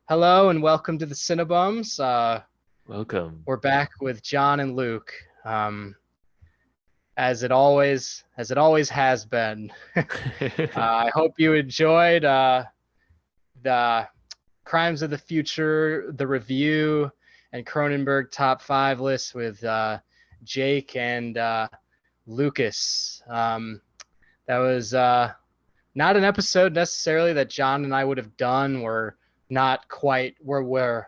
Hello and welcome to the Cinebums. Welcome. We're back with John and Luke, as it always has been. I hope you enjoyed the Crimes of the Future, the review, and Cronenberg top five list with Jake and Lucas. That was not an episode necessarily that John and I would have done. We're not quite Cronenberg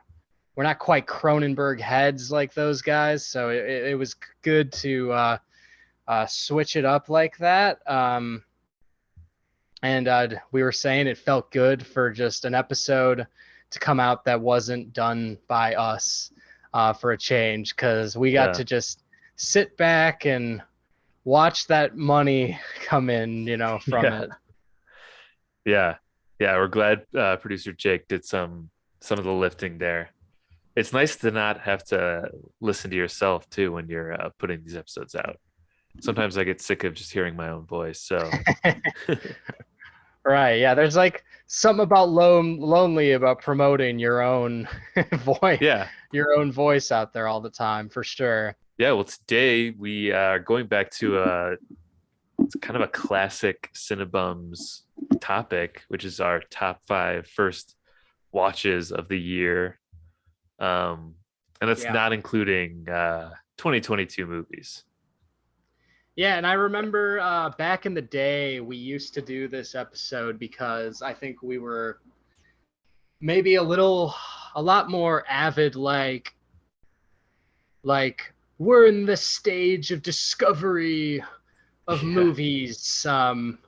heads like those guys, so it was good to switch it up like that. And we were saying it felt good for just an episode to come out that wasn't done by us for a change, because we got Yeah. to just sit back and watch that money come in, from Yeah. it. Yeah. Yeah. We're glad producer Jake did some of the lifting there. It's nice to not have to listen to yourself too when you're putting these episodes out. Sometimes I get sick of just hearing my own voice. So Right. Yeah. There's like something about lonely about promoting your own voice, yeah. your own voice out there all the time, for sure. Yeah. Well, today we are going back to it's kind of a classic Cinebums topic, which is our top five first watches of the year. Um, and that's Yeah. not including 2022 movies. Yeah. And I remember back in the day, we used to do this episode because I think we were maybe a lot more avid, like we're in the stage of discovery of Yeah. movies. And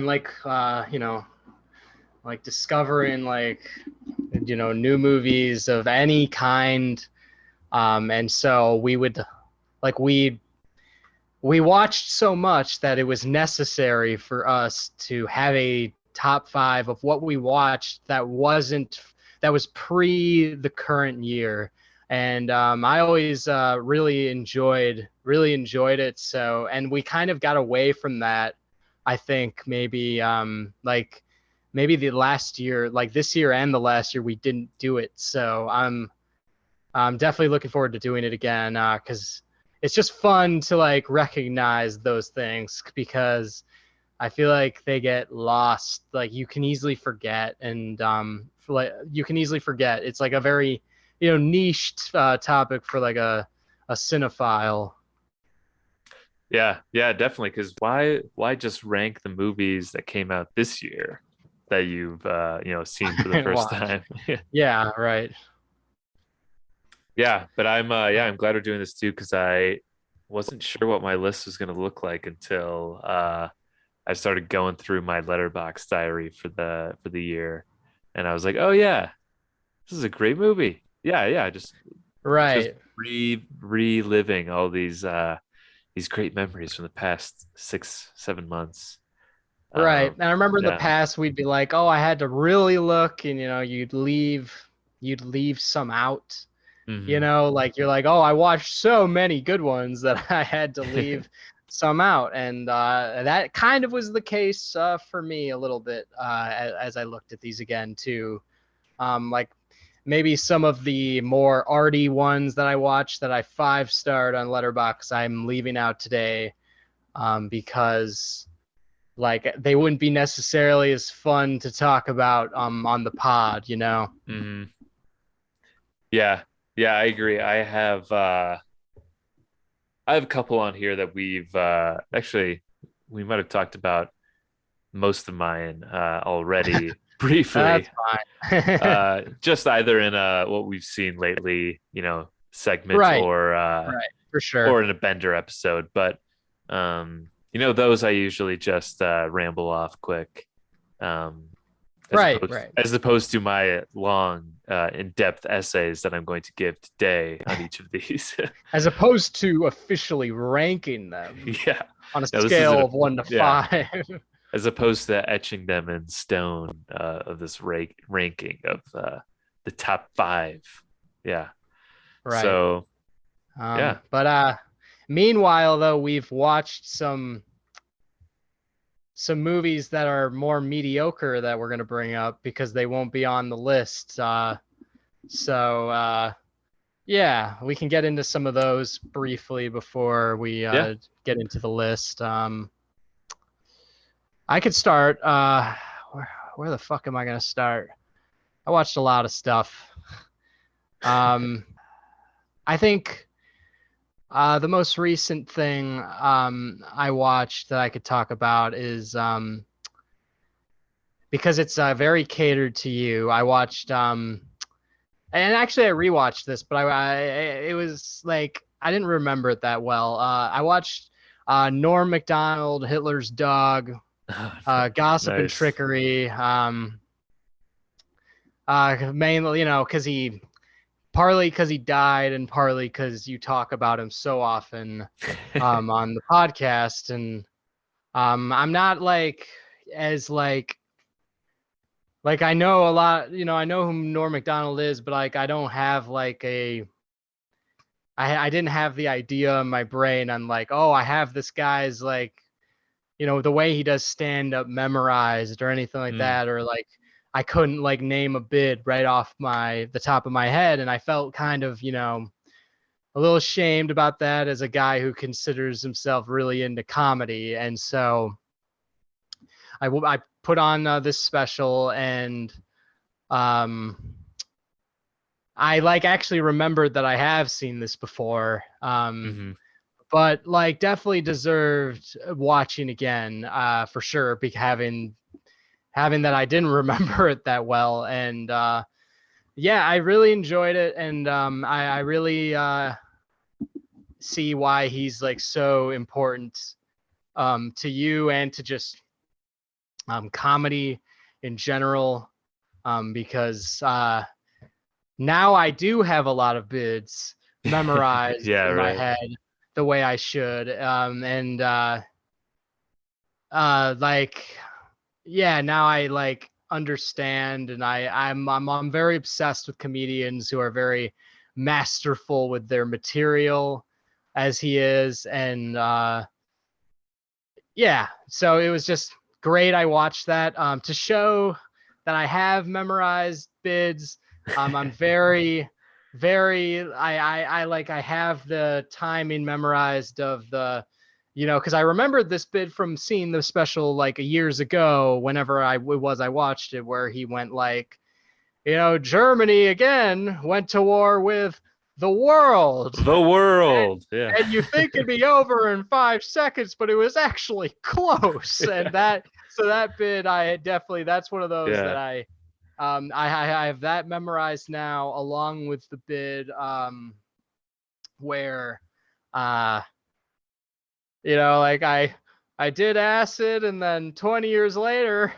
like discovering new movies of any kind, and so we watched so much that it was necessary for us to have a top five of what we watched that was pre the current year. And I always really enjoyed it. So, and we kind of got away from that, I think. Maybe the last year, like this year and the last year, we didn't do it. So I'm definitely looking forward to doing it again, because it's just fun to like recognize those things, because I feel like they get lost. Like you can easily forget, and you can easily forget. It's like a very niche topic for like a cinephile. Yeah, yeah, definitely. Because why just rank the movies that came out this year that you've seen for the first Watch. time? Yeah, right. Yeah, but I'm glad we're doing this too because I wasn't sure what my list was going to look like until I started going through my Letterboxd diary for the year, and I was like, oh yeah, this is a great movie. Yeah, yeah, just Right. reliving all these great memories from the past 6 7 months. Right. And I remember in the Yeah. past we'd be like, "Oh, I had to really look," and you'd leave some out. Hmm. Like you're like, "Oh, I watched so many good ones that I had to leave some out." And that kind of was the case for me a little bit, as I looked at these again too. Like maybe some of the more arty ones that I watched that I five-starred on Letterboxd, I'm leaving out today, because like they wouldn't be necessarily as fun to talk about on the pod. Hmm. Yeah. Yeah, I agree. I have a couple on here that we've actually we might have talked about most of mine already That's briefly. fine. Just either in what we've seen lately, segment Right, right, for sure. or in a Bender episode. But those I usually just ramble off quick. Um, Right, right. as opposed to my long, in-depth essays that I'm going to give today on each of these. As opposed to officially ranking them Yeah. on a No, this isn't scale of one to yeah. five. As opposed to etching them in stone of this ranking of the top five. Yeah. Right. So yeah. But meanwhile, though, we've watched some movies that are more mediocre that we're gonna bring up because they won't be on the list. So yeah, we can get into some of those briefly before we Yeah. get into the list. I could start. Where the fuck am I gonna start? I watched a lot of stuff. Um, I think the most recent thing I watched that I could talk about is because it's very catered to you. I watched and actually I rewatched this, but it was like I didn't remember it that well. I watched Norm Macdonald, Hitler's Dog, Gossip and Nice. Trickery. Mainly, partly because he died, and partly because you talk about him so often on the podcast, and I'm not like as like I know a lot, I know who Norm Macdonald is, but like I don't have like I didn't have the idea in my brain on like, oh, I have this guy's like, the way he does stand up memorized or anything like Mm. that, or like I couldn't like name a bid right off the top of my head, and I felt kind of, a little ashamed about that as a guy who considers himself really into comedy, and so I put on this special, and um I like actually remembered that I have seen this before. Hmm. But like definitely deserved watching again, for sure, having that I didn't remember it that well. And yeah, I really enjoyed it, and I really see why he's like so important to you and to just comedy in general, because now I do have a lot of bids memorized Yeah, in my right. head the way I should. And like, yeah, now I like understand, and I'm very obsessed with comedians who are very masterful with their material, as he is, and yeah, so it was just great. I watched that to show that I have memorized bids. I'm very, very. I like. I have the timing memorized of the, because I remembered this bid from seeing the special like years ago. Whenever I watched it, where he went like, Germany again went to war with the world. The world. Yeah. And you think it'd be over in 5 seconds, but it was actually close. And that bit, I definitely, that's one of those that Yeah. I have that memorized now, along with the bit where, uh, like I did acid, and then 20 years later,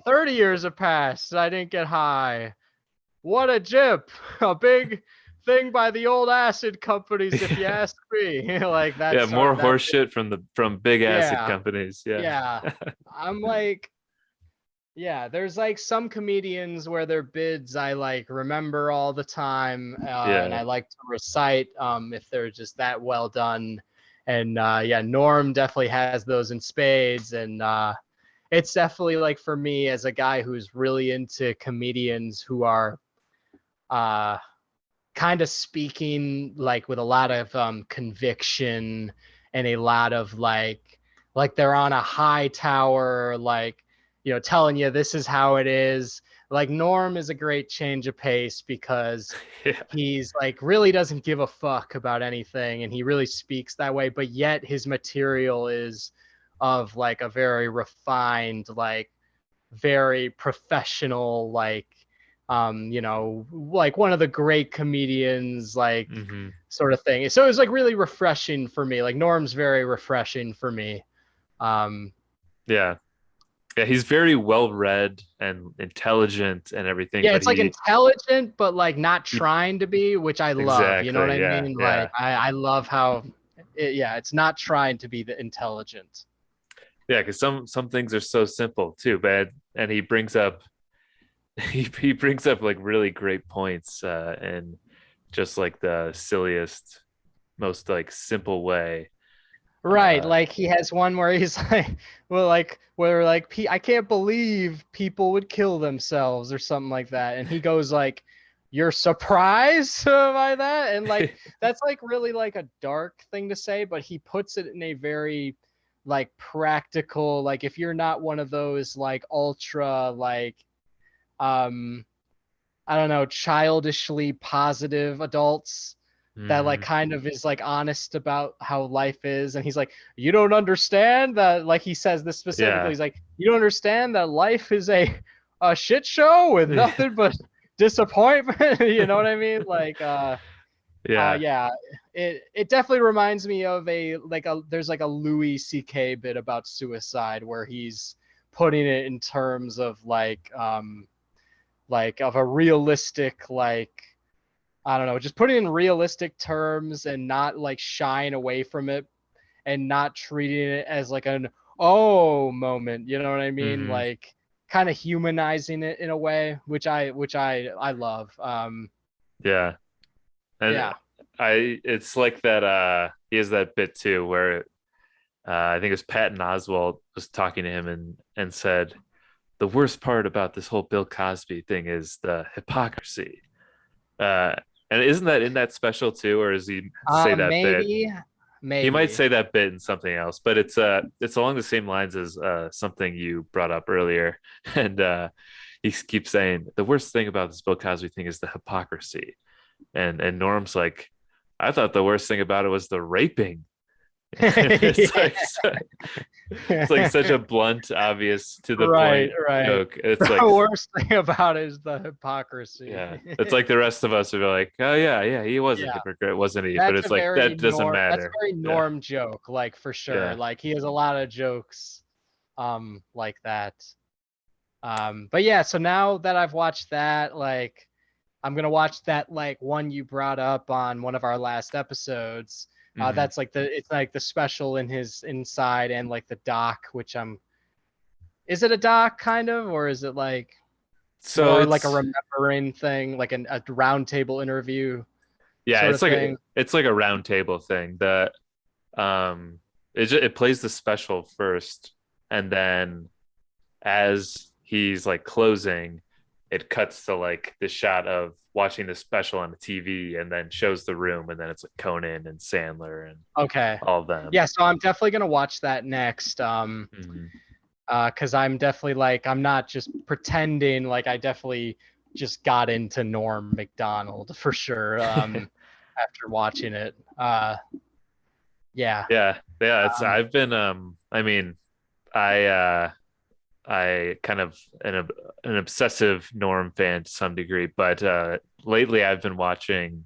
30 years have passed, and I didn't get high. What a jip! A big thing by the old acid companies, if you ask me. Like that Yeah, sort more of that. horse shit from big acid Yeah, companies. Yeah. yeah. I'm like, yeah. There's like some comedians where their bids I like remember all the time, and Yeah. I like to recite if they're just that well done. And yeah, Norm definitely has those in spades, and it's definitely like for me as a guy who's really into comedians who are uh kind of speaking like with a lot of conviction, and a lot of like they're on a high tower, like, telling you this is how it is. Like Norm is a great change of pace because Yeah. he's like really doesn't give a fuck about anything, and he really speaks that way, but yet his material is of like a very refined, like very professional, like one of the great comedians, like Hmm. sort of thing. So it was like really refreshing for me. Like Norm's very refreshing for me. Um, Yeah. Yeah, he's very well read and intelligent and everything, yeah, but it's like intelligent, but like not he trying to be, which I love. You know what exactly, I yeah, mean? yeah. Like I love how, yeah, it's not trying to be the intelligent. Yeah, because some things are so simple too, but and he brings up he brings up like really great points and just like the silliest, most like simple way. Right, like he has one where he's like, well, like where like I can't believe people would kill themselves or something like that, and he goes like, "You're surprised by that?" And like that's like really like a dark thing to say, but he puts it in a very like practical, like if you're not one of those like ultra like um I don't know, childishly positive adults that like Mhm. kind of is like honest about how life is. And he's like, you don't understand that, like he says this specifically. Yeah. He's like, you don't understand that life is a shit show with nothing but disappointment. You know what I mean? Like Yeah. yeah. It definitely reminds me of there's like a Louis CK bit about suicide where he's putting it in terms of like of a realistic like I don't know, just put it in realistic terms and not like shying away from it and not treating it as like an oh moment, you know what I mean? Hmm. Like kind of humanizing it in a way, which I love. Yeah. And Yeah. it's like that he has that bit too where I think it was Patton Oswalt was talking to him and said the worst part about this whole Bill Cosby thing is the hypocrisy. Uh and isn't that in that special too, or does he say that bit? Maybe, He might maybe. say that bit in something else, but it's along the same lines as something you brought up earlier. And he keeps saying the worst thing about this Bill Cosby thing is the hypocrisy. And Norm's like, I thought the worst thing about it was the raping. It's Yeah. like it's like such a blunt, obvious, to the Right, point right. joke. It's The like, worst thing about it is the hypocrisy. yeah, it's like the rest of us would be like, oh yeah, yeah, he was a Yeah. hypocrite, wasn't he? But it's like that doesn't That's a matter. very Yeah, norm joke, like for sure. yeah. Like he has a lot of jokes like that. But yeah, so now that I've watched that, like I'm gonna watch that like one you brought up on one of our last episodes. Hmm. That's like it's like the special in his inside and like the doc, which I'm is it a doc kind of, or is it like So more like a it's remembering thing, like a round table interview yeah, sort of thing? it's like a round table thing that um it plays the special first, and then as he's like closing, it cuts to like the shot of watching the special on the TV, and then shows the room, and then it's like Conan and Sandler and Okay. all of them. Yeah, so I'm definitely gonna watch that next. Mhm. Because I'm definitely like I'm not just pretending like I definitely just got into Norm Macdonald for sure. After watching it. Yeah. Yeah, yeah. It's Um, I've been I mean, I kind of an obsessive Norm fan to some degree, but lately I've been watching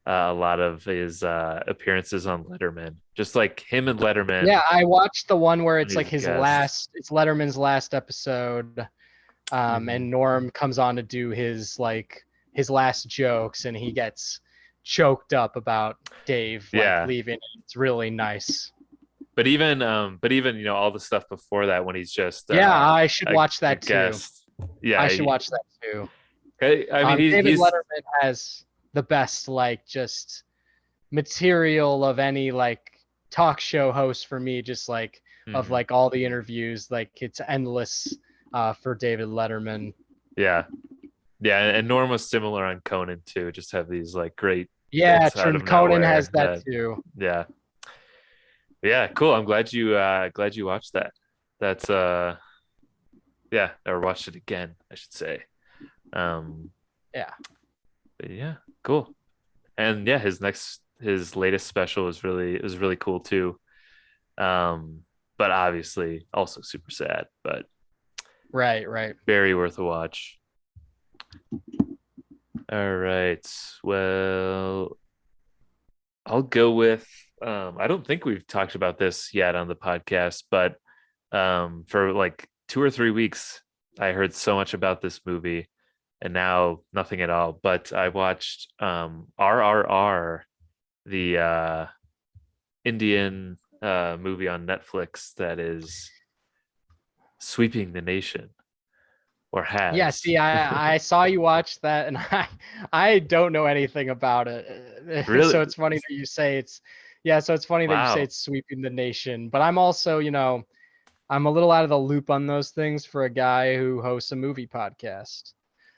a lot of his appearances on Letterman, just like him and Letterman yeah, I watched the one where when it's he's like a his guest. last, it's Letterman's last episode, Hmm. and Norm comes on to do his last jokes, and he gets choked up about Dave like Yeah, leaving. It's really nice. but even all the stuff before that when he's just Yeah, I should watch a that too. guest. Yeah, I should watch that too. I mean David he's Letterman has the best like just material of any like talk show host for me, just like of mhm. like all the interviews, like it's endless for David Letterman. Yeah, yeah, and Norm was similar on Conan too. Just have these like great Yeah, bits out Trin of Conan has nowhere that that too. yeah. Yeah, cool. I'm glad you watched that. That's yeah, or watched it again, I should say. Um Yeah. but yeah, cool. And yeah, his latest special was really cool too. But obviously also super sad, but Right, right. very worth a watch. All right. Well, I'll go with I don't think we've talked about this yet on the podcast, but for like 2 or 3 weeks I heard so much about this movie and now nothing at all. But I watched RRR, the Indian movie on Netflix that is sweeping the nation, or Yeah, has. see, I saw you watch that, and I don't know anything about it. So Really? it's funny that you say Yeah, so it's funny that you say Wow. it's sweeping the nation, but I'm also, I'm a little out of the loop on those things for a guy who hosts a movie podcast.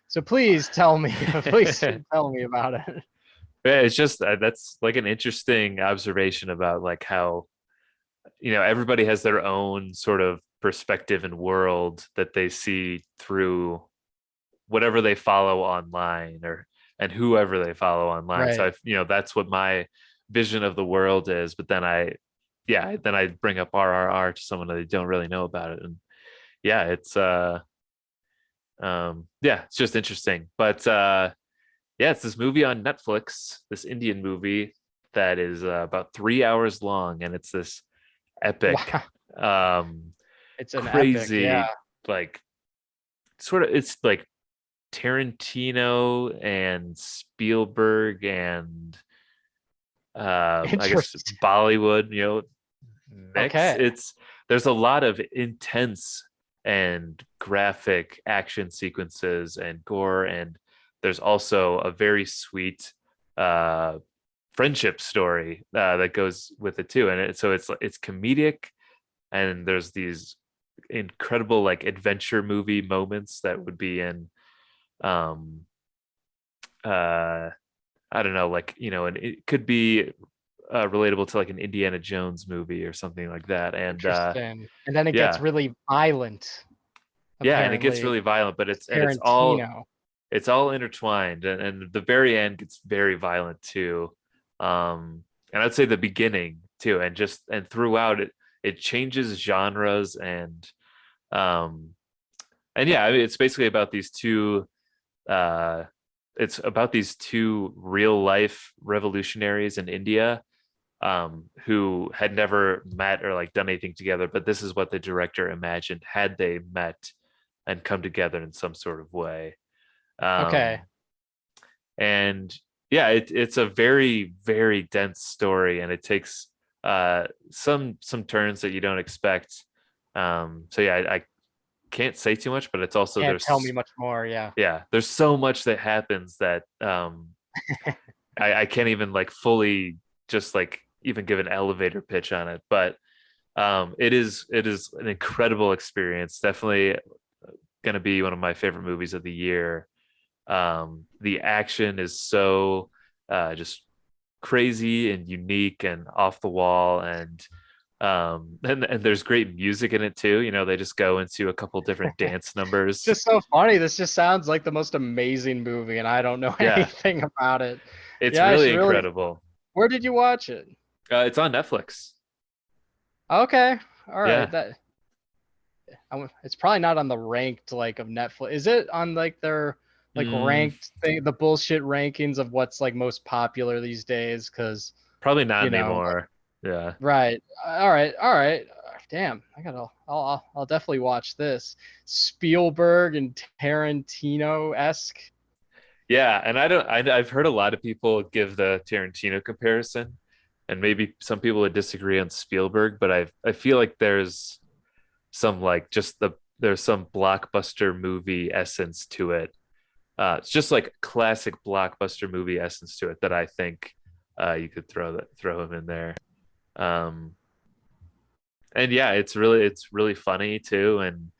So please tell me, please tell me about it. Yeah, it's just that's like an interesting observation about like how everybody has their own sort of perspective and world that they see through whatever they follow online or and whoever they follow online. So Right. that's what my vision of the world is. But then I bring up RRR to someone that they don't really know about it, and yeah, it's just interesting. But yeah, it's this movie on Netflix, this Indian movie that is about 3 hours long, and it's this epic, Wow. um, It's an epic. Yeah. crazy, like sort of, it's like Tarantino and Spielberg and I guess Interesting. Bollywood, mix. Okay. There's a lot of intense and graphic action sequences and gore, and there's also a very sweet uh friendship story that goes with it too. And so it's comedic, and there's these incredible like adventure movie moments that would be in um uh I don't know, like and it could be relatable to like an Indiana Jones movie or something like that. And Interesting. And then it gets yeah, really violent, yeah, and it gets apparently. really violent, but It's it's all Tarantino. intertwined, and the very end gets very violent too. And I'd say the beginning too, and throughout it changes genres, um and yeah, I mean, uh it's about these two real life revolutionaries in India, who had never met or like done anything together, but this is what the director imagined had they met and come together in some sort of way. Okay. um and yeah, it's a very very dense story, and it takes some turns that you don't expect. So yeah, I can't say too much, but it's also Can't tell me much more. Yeah. there's so much that happens that I can't even like fully just like even give an elevator pitch on it. But it is an incredible experience, definitely going to be one of my favorite movies of the year. The action is so just crazy and unique and off the wall, and there's great music in it too. They just go into a couple different dance It's numbers. just so funny. This just sounds like the most amazing movie, and I don't know Yeah, anything about it. it's Yeah, I really should really. incredible. Where did you watch it? It's on Netflix. Okay. All right. Yeah. It's probably not on the ranked like of Netflix. Is it on like their like Mm, ranked thing, the bullshit rankings of what's like most popular these days? Because probably not you know, anymore. Yeah. right. All right. All right. Damn. I'll definitely watch this. Spielberg and Tarantino esque. Yeah, and I've heard a lot of people give the Tarantino comparison, and maybe some people would disagree on Spielberg, but I feel like there's some blockbuster movie essence to it. It's just like classic blockbuster movie essence to it that I think you could throw him in there. Um, and yeah, it's really funny too, and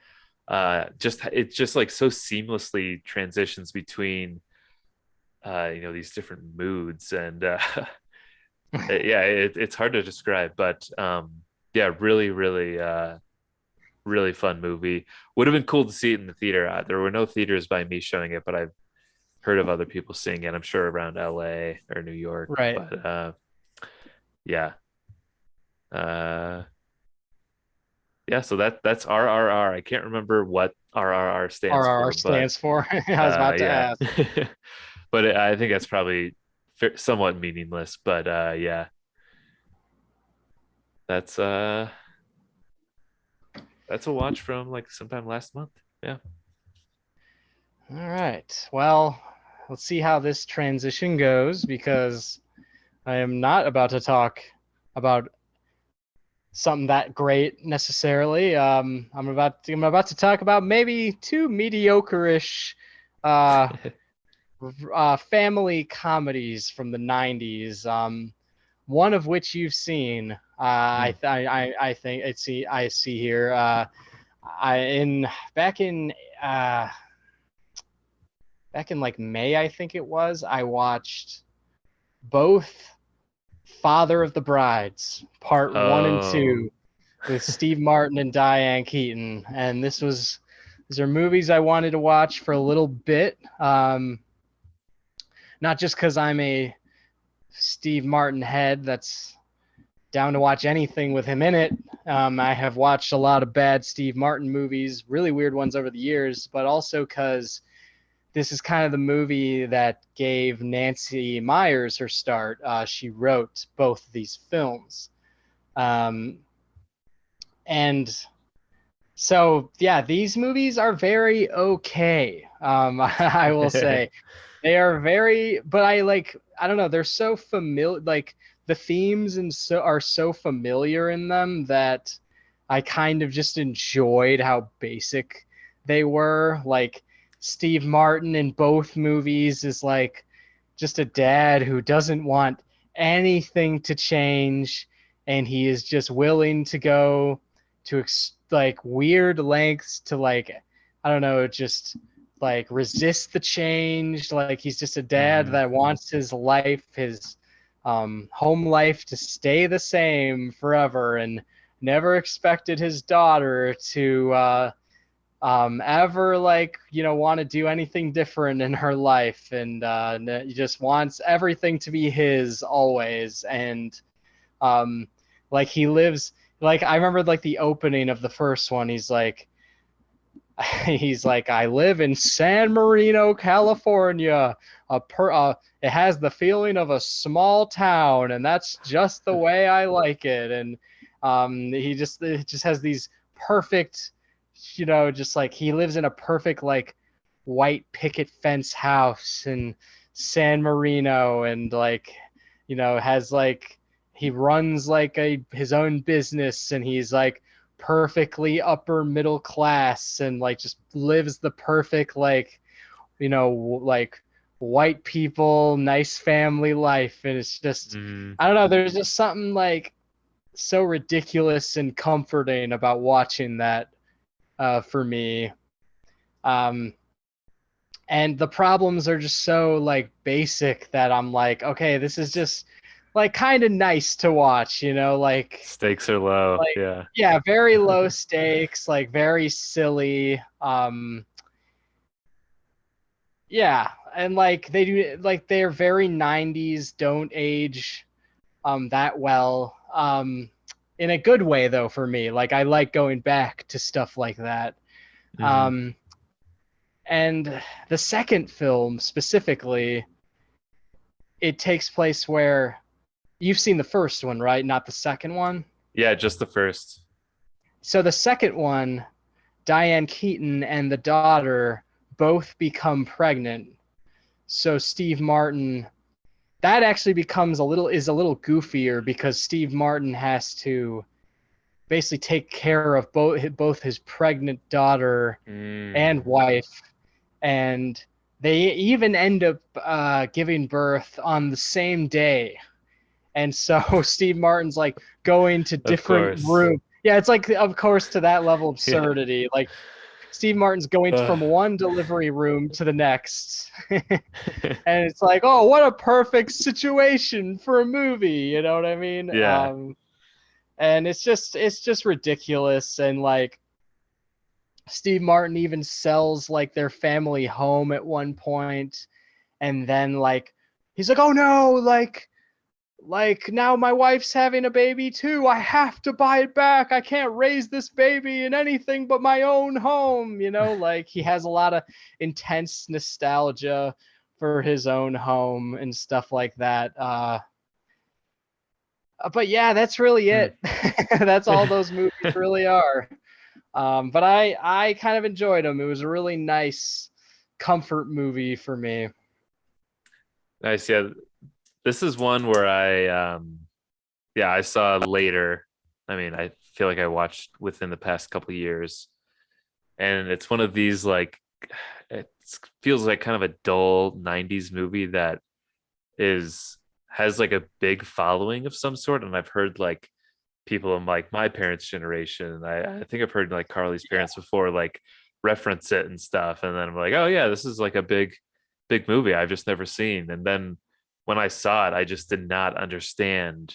it's just like so seamlessly transitions between these different moods, and yeah, it's hard to describe, but yeah, really really really fun movie. Would have been cool to see it in the theater. There were no theaters by me showing it, but I've heard of other people seeing it, I'm sure around LA or New York. Right. But yeah, uh yeah, so that's RRR. I can't remember what RRR stands RRR for, but stands for. I was about to yeah. ask. But I think that's probably somewhat meaningless. But yeah, that's uh that's a watch from like sometime last month. Yeah. All right. Well, let's see how this transition goes because I am not about to talk about something that great necessarily. I'm about to talk about maybe two mediocre-ish family comedies from the '90s. one of which you've seen. Hmm. I think I see here. I in back in uh, back in like May, I think it was. I watched both Father of the Brides, part one and Oh. two, with Steve Martin and Diane Keaton, and these are movies I wanted to watch for a little bit. Not just because I'm a Steve Martin head that's down to watch anything with him in it. I have watched a lot of bad Steve Martin movies, really weird ones over the years, but also because this is kind of the movie that gave Nancy Meyers her start. She wrote both of these films. Um, and so, yeah, these movies are very okay. I will say they are very, but I don't know, they're so familiar, like the themes and so are so familiar in them that I kind of just enjoyed how basic they were. Like Steve Martin in both movies is like just a dad who doesn't want anything to change, and he is just willing to go to like weird lengths to like I don't know, just like resist the change. Like he's just a dad Hmm. that wants his life, his home life to stay the same forever, and never expected his daughter to ever like want to do anything different in her life, and he just wants everything to be his always. And um, like he lives like I remember like the opening of the first one. He's like he's like, I live in San Marino, California. It has the feeling of a small town, and that's just the way I like it. And it just has these perfect, just like he lives in a perfect like white picket fence house in San Marino, and like, has like he runs like a his own business, and he's like perfectly upper middle class, and like just lives the perfect like like white people nice family life. And it's just Hmm. I don't know, there's just something like so ridiculous and comforting about watching that for me. um and the problems are just so like basic that I'm like, okay, this is just like kind of nice to watch, Stakes are low. like Yeah. yeah, very low stakes, like very silly. Yeah, and like they do like they're very 90s, don't age that well. In a good way though for me. Like I like going back to stuff like that. Hmm. Um and the second film specifically, it takes place where you've seen the first one, right? Not the second one. Yeah, just the first. So the second one, Diane Keaton and the daughter both become pregnant. So Steve Martin, that actually becomes a little goofier because Steve Martin has to basically take care of both his pregnant daughter Mm. and wife, and they even end up giving birth on the same day. And so Steve Martin's like going to Of different course. rooms. Yeah, it's like of course to that level of Yeah. absurdity. Like Steve Martin's going from one delivery room to the next. And it's like, oh, what a perfect situation for a movie, you know what I mean? Yeah. And it's just ridiculous. And like Steve Martin even sells like their family home at one point, and then like he's like, oh no, like now my wife's having a baby too. I have to buy it back. I can't raise this baby in anything but my own home. Like he has a lot of intense nostalgia for his own home and stuff like that. But yeah, that's really Hmm. it. That's all those movies really are. But I kind of enjoyed them. It was a really nice comfort movie for me. Nice. Yeah. This is one where yeah, I saw later. I mean, I feel like I watched within the past couple of years. And it's one of these like it feels like kind of a dull 90s movie that is has like a big following of some sort, and I've heard like people in like my parents' generation. I think I've heard like Carly's Yeah. parents before, like reference it and stuff. And then I'm like, oh yeah, this is like a big movie I've just never seen. And then when I saw it, I just did not understand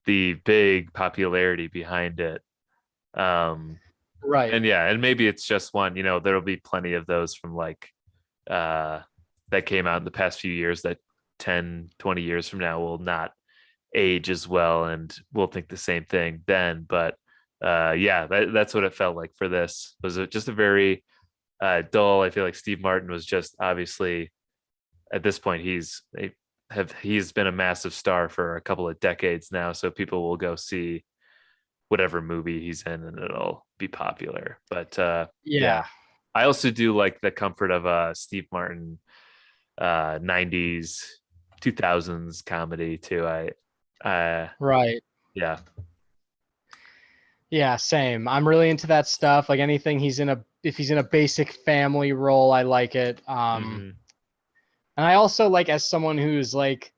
the big popularity behind it. Um, Right. and yeah, and maybe it's just one, there'll be plenty of those from like uh that came out in the past few years that 10, 20 years from now will not age as well, and we'll think the same thing then. But yeah, that's what it felt like for this. Was it just a very dull? I feel like Steve Martin was just obviously at this point he's been a massive star for a couple of decades now, so people will go see whatever movie he's in and it'll be popular. But yeah, Yeah. I also do like the comfort of Steve Martin 90s 2000s comedy too. Uh Right. yeah. Yeah, same. I'm really into that stuff. Like anything if he's in a basic family role, I like it. Hmm. And I also like, as someone who's like,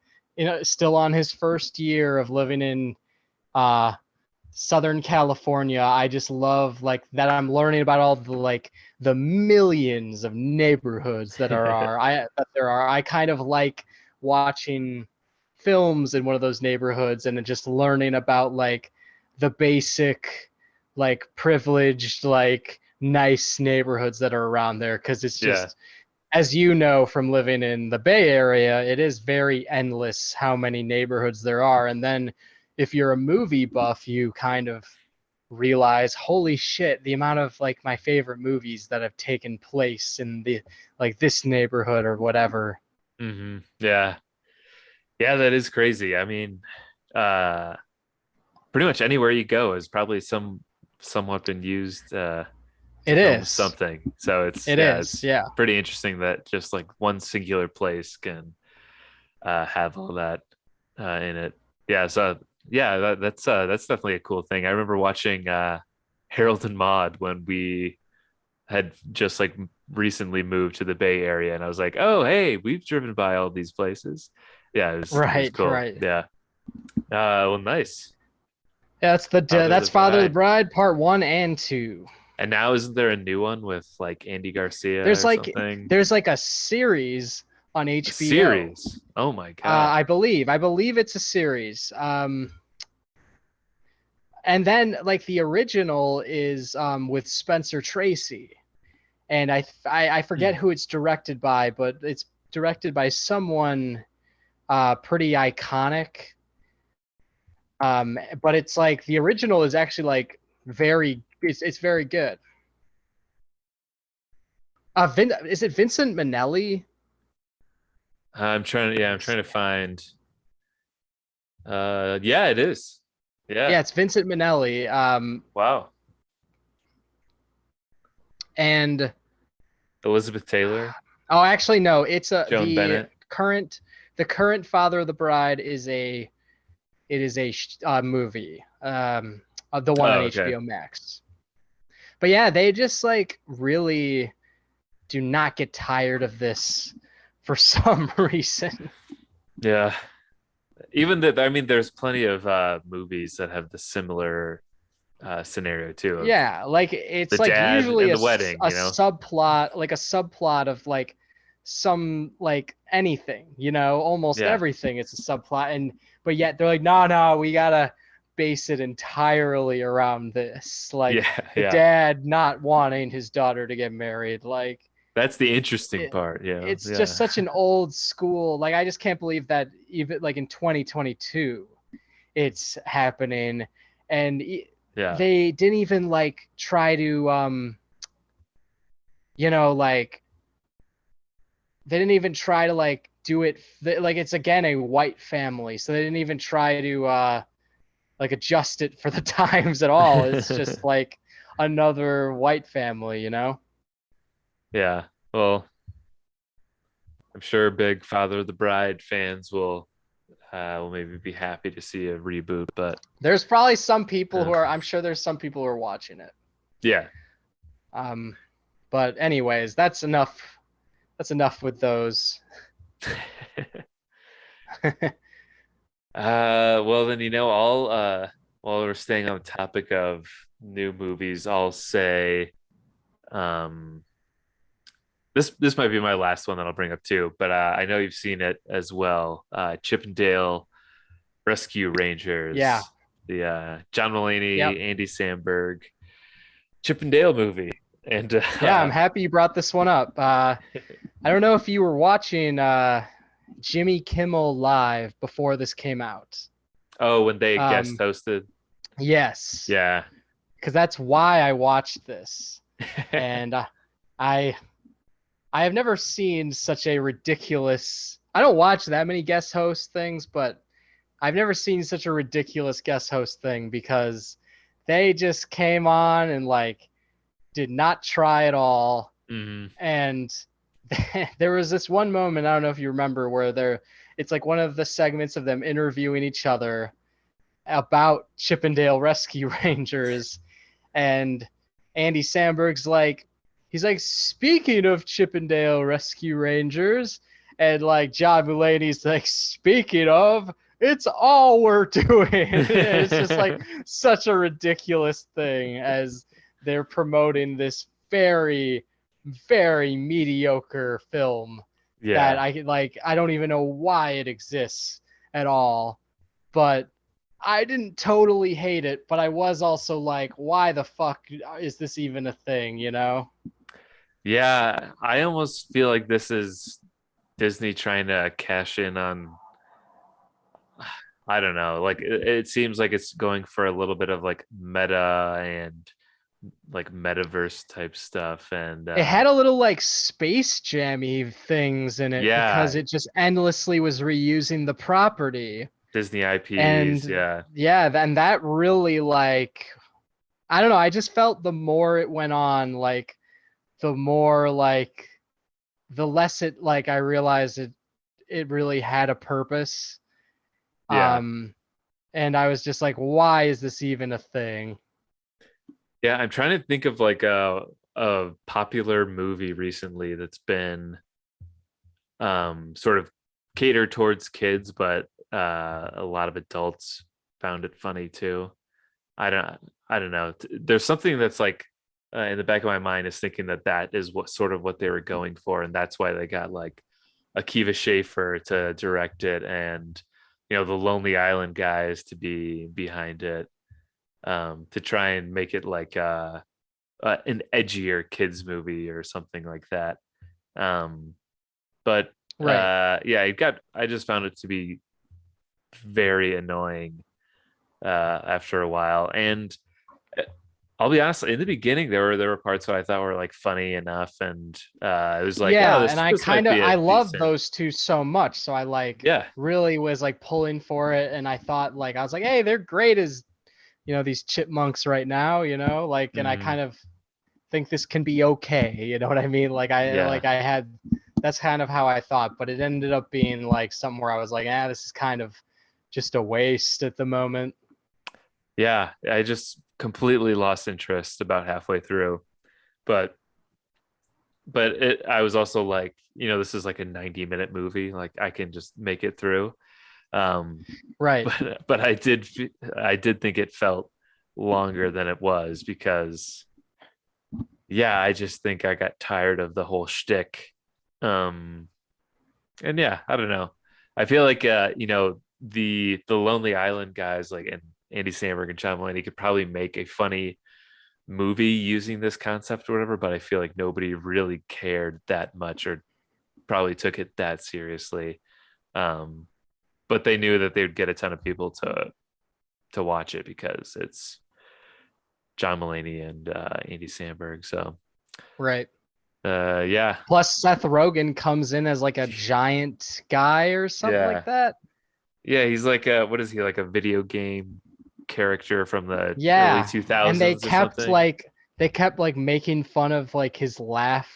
still on his first year of living in uh Southern California, I just love like that I'm learning about all the like the millions of neighborhoods that there are. I kind of like watching films in one of those neighborhoods and then just learning about like the basic like privileged like nice neighborhoods that are around there, because it's Yeah. just, as you know from living in the Bay Area, it is very endless how many neighborhoods there are. And then if you're a movie buff, you kind of realize, holy shit, the amount of like my favorite movies that have taken place in the like this neighborhood or whatever. Yeah. Yeah, that is crazy. I mean, uh pretty much anywhere you go is probably somewhat been used to It film is. something. So it's It yeah, is. it's Yeah. pretty interesting that just like one singular place can have all that in it. Yeah, so yeah, that's definitely a cool thing. I remember watching Harold and Maude when we had just like recently moved to the Bay Area, and I was like, oh hey, we've driven by all these places. Yeah, it was Right. cool. Right. Yeah. Well, nice. Yeah, Father of the that's Father of the Bride. Bride Part 1 and 2. And now isn't there a new one with like Andy Garcia There's or like something? there's like a series on A HBO. series. Oh my God. I believe it's a series. And then like the original is with Spencer Tracy, and I forget Hmm. who it's directed by, but it's directed by someone pretty iconic. But it's like the original is actually like it's very good. Is it Vincent Minnelli? I'm trying to find yeah, it is. Yeah, Yeah. it's Vincent Minnelli. Wow. And Elizabeth Taylor, oh, actually, no, it's Joan Bennett. the current Father of the Bride is a movie, the one on Oh, okay. HBO Max. But yeah, they just like really do not get tired of this for some reason. Yeah. Even that, I mean, there's plenty of movies that have the similar scenario too of Yeah, like the it's like dad usually and the wedding, a subplot, like a subplot of like some like anything, almost Yeah. everything. It's a subplot, and but yet they're like, no, no, we gotta base it entirely around this, like Yeah, the yeah. dad not wanting his daughter to get married. Like That's the interesting it, part, it's just Yeah. such an old school. Like I just can't believe that even like in 2022, it's happening, and Yeah. they didn't even like try to like they didn't even try to like do it like it's again a white family, so they didn't even try to like adjust it for the times at all. It's just like another white family. Yeah. Well, I'm sure big Father of the Bride fans will maybe be happy to see a reboot, but There's probably some people uh, who are I'm sure there's some people who are watching it. yeah. um but anyways, that's enough with those. Well then, I'll while we're staying on the topic of new movies, I'll say um this might be my last one that I'll bring up too, but I know you've seen it as well. Chippendale Rescue Yeah. Rangers, the John Yep. Mulaney, Andy Samberg Chippendale movie. And Yeah, I'm happy you brought this one up. I don't know if you were watching Jimmy Kimmel Live before this came out. oh, when they guest Um, hosted. yes, Yeah. because that's why I watched this, and I I have never seen such a ridiculous. I don't watch that many guest host things, but I've never seen such a ridiculous guest host thing because they just came on and like did not try at all. Mhm. And there was this one moment, I don't know if you remember, where it's like one of the segments of them interviewing each other about Chippendale Rescue Rangers. And Andy Samberg's like, he's like, speaking of Chippendale Rescue Rangers, and like John Mulaney's like, speaking of, it's all we're doing. It's just like such a ridiculous thing as they're promoting this very, very mediocre film that Yeah. I don't even know why it exists at all. But I didn't totally hate it, but I was also like, why the fuck is this even a thing, you know? Yeah, I almost feel like this is Disney trying to cash in on, I don't know, like it seems like it's going for a little bit of like meta and like metaverse type stuff. And It had a little like Space Jammy things in it because yeah, it just endlessly was reusing the property. Disney IPs, And yeah. yeah, and that really like I don't know, I just felt the more it went on, like the more like the less it like I realized it really had a purpose. Yeah. And I was just like, why is this even a thing? Yeah, I'm trying to think of like a popular movie recently that's been sort of catered towards kids, but a lot of adults found it funny too. I don't I don't know. There's something that's like in the back of my mind is thinking that that is what sort of what they were going for, and that's why they got like Akiva Schaffer to direct it, and the Lonely Island guys to be behind it, to try and make it like an edgier kids movie or something like that. Um, but Right. yeah, I just found it to be very annoying after a while. And uh, I'll be honest, in the beginning there were parts that I thought were like funny enough, and it was like, oh, Yeah, and this I this kind might of be a I love decent. those two so much, so I like Yeah. really was like pulling for it, and I thought like I was like, hey, they're great as these chipmunks right now, like, and I Hmm. kind of think this can be okay, you know what I mean? Yeah. I had that's kind of how I thought, but it ended up being like something where I was like, this is kind of just a waste at the moment. Yeah, I just completely lost interest about halfway through. But I was also like, this is like a 90-minute movie. Like I can just make it through. Um, Right. but I did think it felt longer than it was because yeah, I just think I got tired of the whole shtick. Um, and yeah, I don't know. I feel like the Lonely Island guys like and Andy Samberg and John Mulaney could probably make a funny movie using this concept or whatever, but I feel like nobody really cared that much or probably took it that seriously. Um, but they knew that they would get a ton of people to watch it because it's John Mulaney and Andy Samberg. So Right. yeah, Plus Seth Rogen comes in as like a giant guy or something like yeah, that. yeah. He's like a what is he like a video game character from the early Yeah, and 2000s or something? they kept like making fun of like his laugh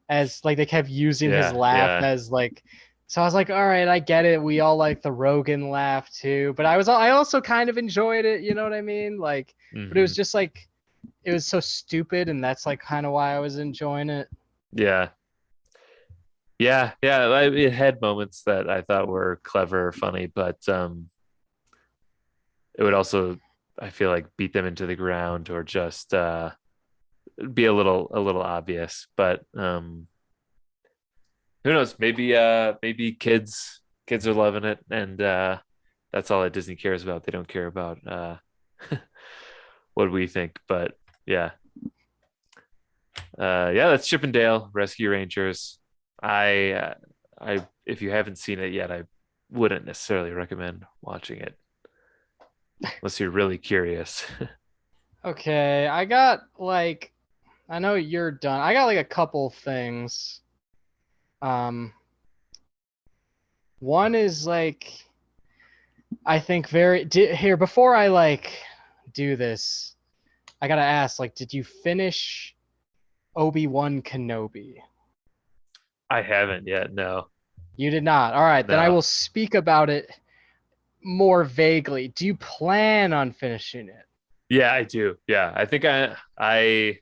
as like they kept using his Yeah, laugh yeah. as like so I was like, all right, I get it. We all like the Rogan laugh too, but I also kind of enjoyed it, you know what I mean? Like, but it Hmm. was just like it was so stupid, and that's like kind of why I was enjoying it. Yeah, yeah, yeah. It had moments that I thought were clever or funny, but it would also, I feel like, beat them into the ground or just be a little obvious. But who knows? Maybe kids are loving it, and that's all that Disney cares about. They don't care about what we think. But yeah, yeah, that's Chippendale Rescue Rangers. I if you haven't seen it yet, I wouldn't necessarily recommend watching it unless you're really curious. Okay, I got like, I know you're done. I got like a couple things. Um, One is like, I think here before I like do this, I gotta ask, like, did you finish Obi-Wan Kenobi? I haven't yet. No, You did not. All right, then I no. will speak about it more vaguely. Do you plan on finishing it? Yeah, I do. Yeah, I think I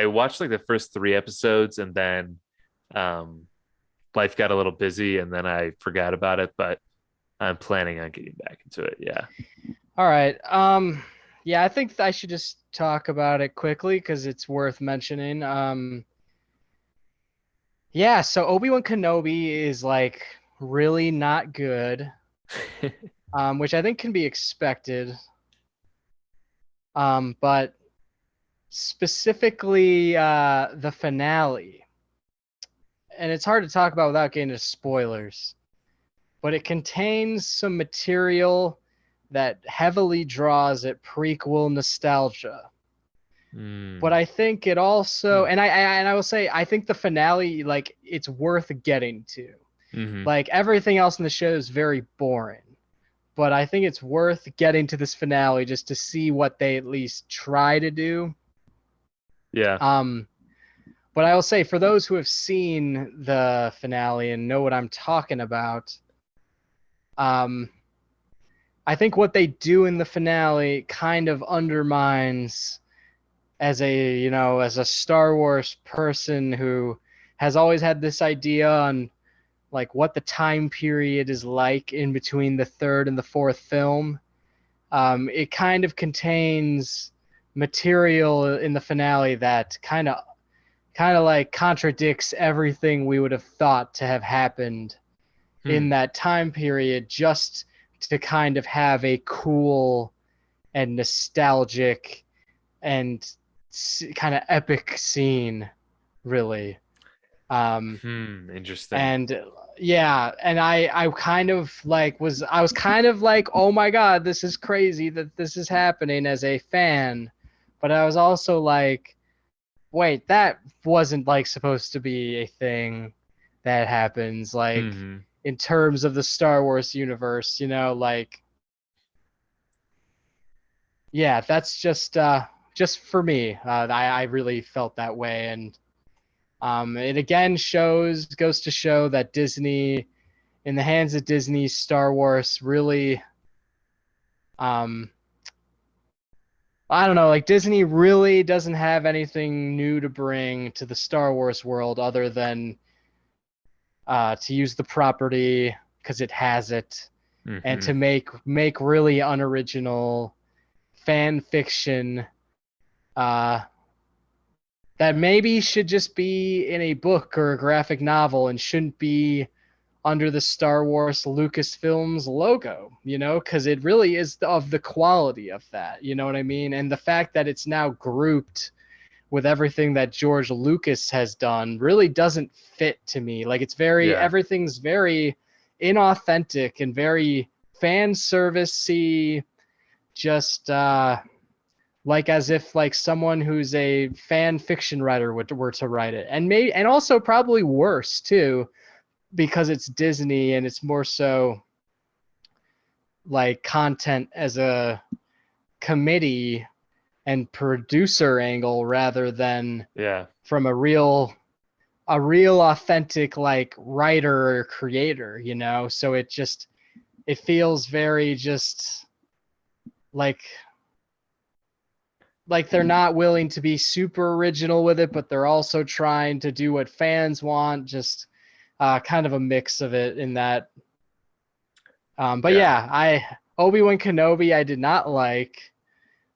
watched like the first three episodes and then um life got a little busy and then I forgot about it, but I'm planning on getting back into it. Yeah. All right. Yeah, I think I should just talk about it quickly because it's worth mentioning. Yeah, so Obi-Wan Kenobi is like really not good, which I think can be expected. But specifically the finale, and it's hard to talk about without getting into spoilers, but it contains some material that heavily draws at prequel nostalgia. But Mm. I think it also, Hmm. and I will say, I think the finale, like, it's worth getting to. Mm-hmm. Like, everything else in the show is very boring, but I think it's worth getting to this finale just to see what they at least try to do. Yeah. Um, but I will say, for those who have seen the finale and know what I'm talking about, um, I think what they do in the finale kind of undermines, as a Star Wars person who has always had this idea on like what the time period is like in between the third and the fourth film. It kind of contains material in the finale that kind of like contradicts everything we would have thought to have happened Hmm. in that time period, just to kind of have a cool and nostalgic and kind of epic scene, really. Hmm. Interesting. And yeah, and I kind of like I was kind of like, oh my god, this is crazy that this is happening as a fan, but I was also like, wait, that wasn't like supposed to be a thing that happens like Hmm. in terms of the Star Wars universe, like, yeah, that's just for me. I really felt that way, and it again goes to show that Disney, in the hands of Disney, Star Wars really, um, I don't know, like Disney really doesn't have anything new to bring to the Star Wars world other than to use the property because it has it, and Hmm. to make really unoriginal fan fiction uh, that maybe should just be in a book or a graphic novel and shouldn't be under the Star Wars Lucasfilms logo, because it really is of the quality of that, you know what I mean? And the fact that it's now grouped with everything that George Lucas has done really doesn't fit to me. Like, Yeah. everything's very inauthentic and very fan servicey, just like as if like someone who's a fan fiction writer were to write it. And also probably worse too, because it's Disney and it's more so like content as a committee and producer angle rather than Yeah. from a real authentic like writer or creator, so it feels very just like they're not willing to be super original with it, but they're also trying to do what fans want, just kind of a mix of it in that. But Yeah. yeah, Obi-Wan Kenobi I did not like.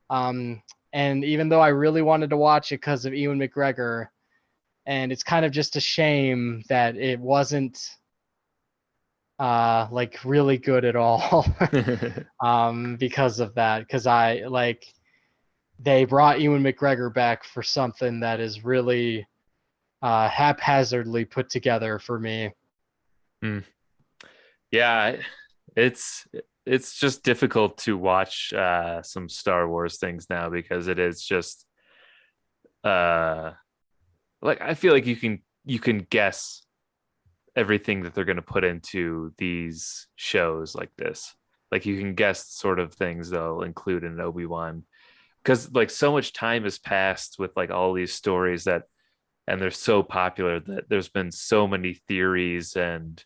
Um, and even though I really wanted to watch it because of Ewan McGregor, and it's kind of just a shame that it wasn't like really good at all. Because of that, because I like they brought Ewan McGregor back for something that is really haphazardly put together for me. Hmm. Yeah, it's it's just difficult to watch some Star Wars things now because it is just uh like I feel like you can guess everything that they're going to put into these shows like this. Like you can guess sort of things they'll include in Obi-Wan because like so much time has passed with like all these stories that and they're so popular that there's been so many theories and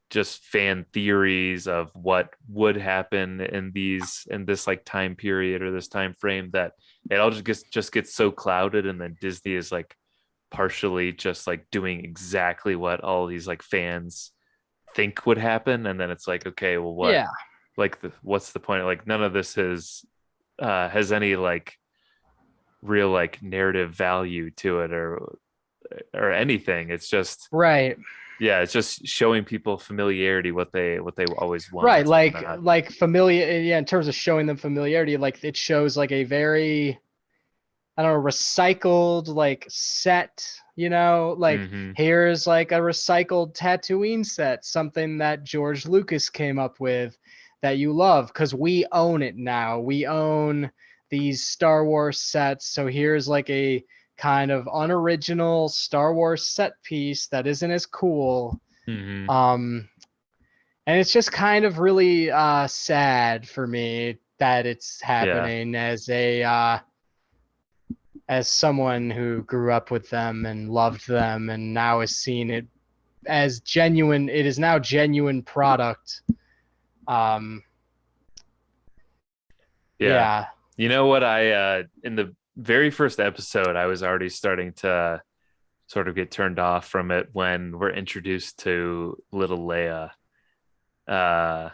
just fan theories of what would happen in this like time period or this time frame that it all just gets so clouded and then Disney is like partially just like doing exactly what all these like fans think would happen and then it's like okay well what Yeah, like what's the point like none of this has any like real like narrative value to it or anything it's just right. yeah it's just showing people familiarity what they always Right, want and not like familiar, yeah, in terms of showing them familiarity, like it shows like a very, I don't know, recycled like set, like hmm here's like a recycled Tatooine set, something that George Lucas came up with that you love because we own it now. We own these Star Wars sets, so here's like a kind of unoriginal Star Wars set piece that isn't as cool. hmm Um, and it's just kind of really sad for me that it's yeah happening as someone who grew up with them and loved them and now is seeing it as genuine. It is now genuine product. Um, yeah yeah, you know what I in the very first episode I was already starting to sort of get turned off from it when we're introduced to little Leia uh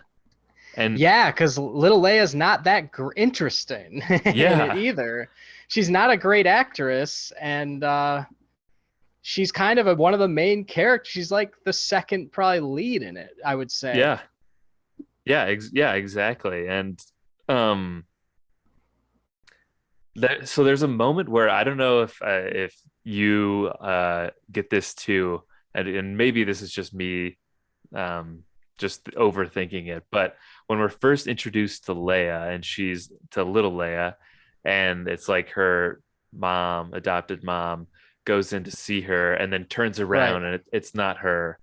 and yeah, because little Leia's not that interesting in it yeah either. She's not a great actress, and she's kind of one of the main characters. She's like the second probably lead in it, I would say. yeah yeah exactly and um so there's a moment where I don't know if you get this too, and maybe this is just me just overthinking it, but when we're first introduced to Leia and she's to little Leia, and it's like her mom, adopted mom, goes in to see her and then turns Right, around and it's not her.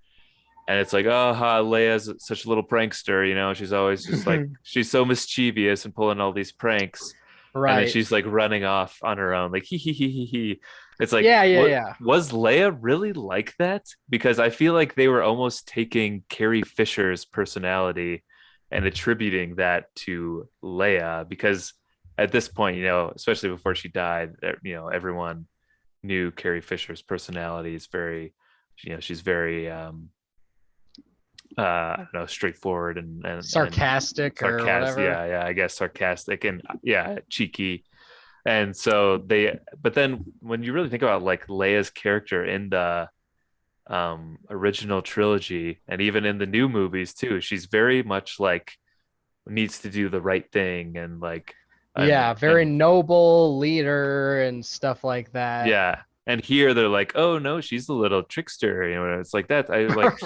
And it's like, oh, Leia's such a little prankster, she's always just like, she's so mischievous and pulling all these pranks and then right. she's like running off on her own, like he. It's like, Yeah, yeah, what yeah. was Leia really like that? Because I feel like they were almost taking Carrie Fisher's personality and attributing that to Leia. Because at this point, especially before she died, everyone knew Carrie Fisher's personality is very, she's very, I don't know, straightforward and Sarcastic or sarcastic. whatever. Yeah, I guess sarcastic and yeah, cheeky and so but then when you really think about like Leia's character in the original trilogy and even in the new movies too, she's very much like needs to do the right thing and like Yeah, very and noble leader and stuff like that. yeah. And here they're like, oh no, she's a little trickster. It's like that. I like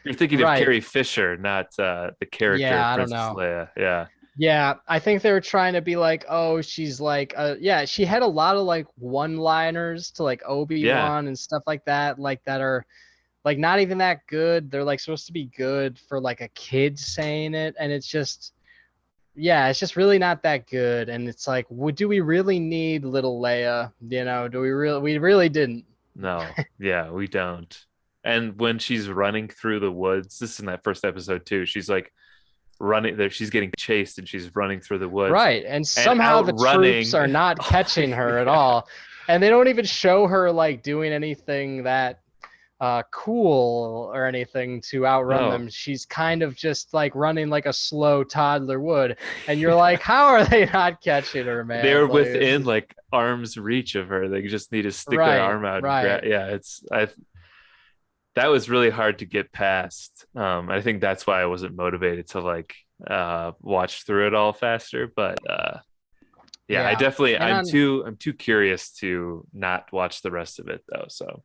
you're thinking of Right. Carrie Fisher, not the character Yeah, of I don't Princess know. Leia. Yeah. Yeah, I think they were trying to be like, oh, she's like, yeah, she had a lot of like one-liners to like Yeah. Obi-Wan and stuff like that are like not even that good. They're like supposed to be good for like a kid saying it, and it's just, yeah, it's just really not that good. And it's like, do we really need little Leia? Do we really? We really didn't. No, yeah, we don't. And when she's running through the woods, this is in that first episode too. She's like running there. She's getting chased and she's running through the woods Right. And and somehow the troops outrunning. are not Oh, catching her at yeah. all. And they don't even show her like doing anything that cool or anything to outrun them. No. She's kind of just like running like a slow toddler would, and you're Yeah. like, how are they not catching her, They're man? Like this within is like arm's reach of her. They just need to stick their right, arm out and grab. right. Yeah, it's I that was really hard to get past. I think that's why I wasn't motivated to like watch through it all faster. But yeah, I Yeah. definitely And on I'm too curious to not watch the rest of it though. So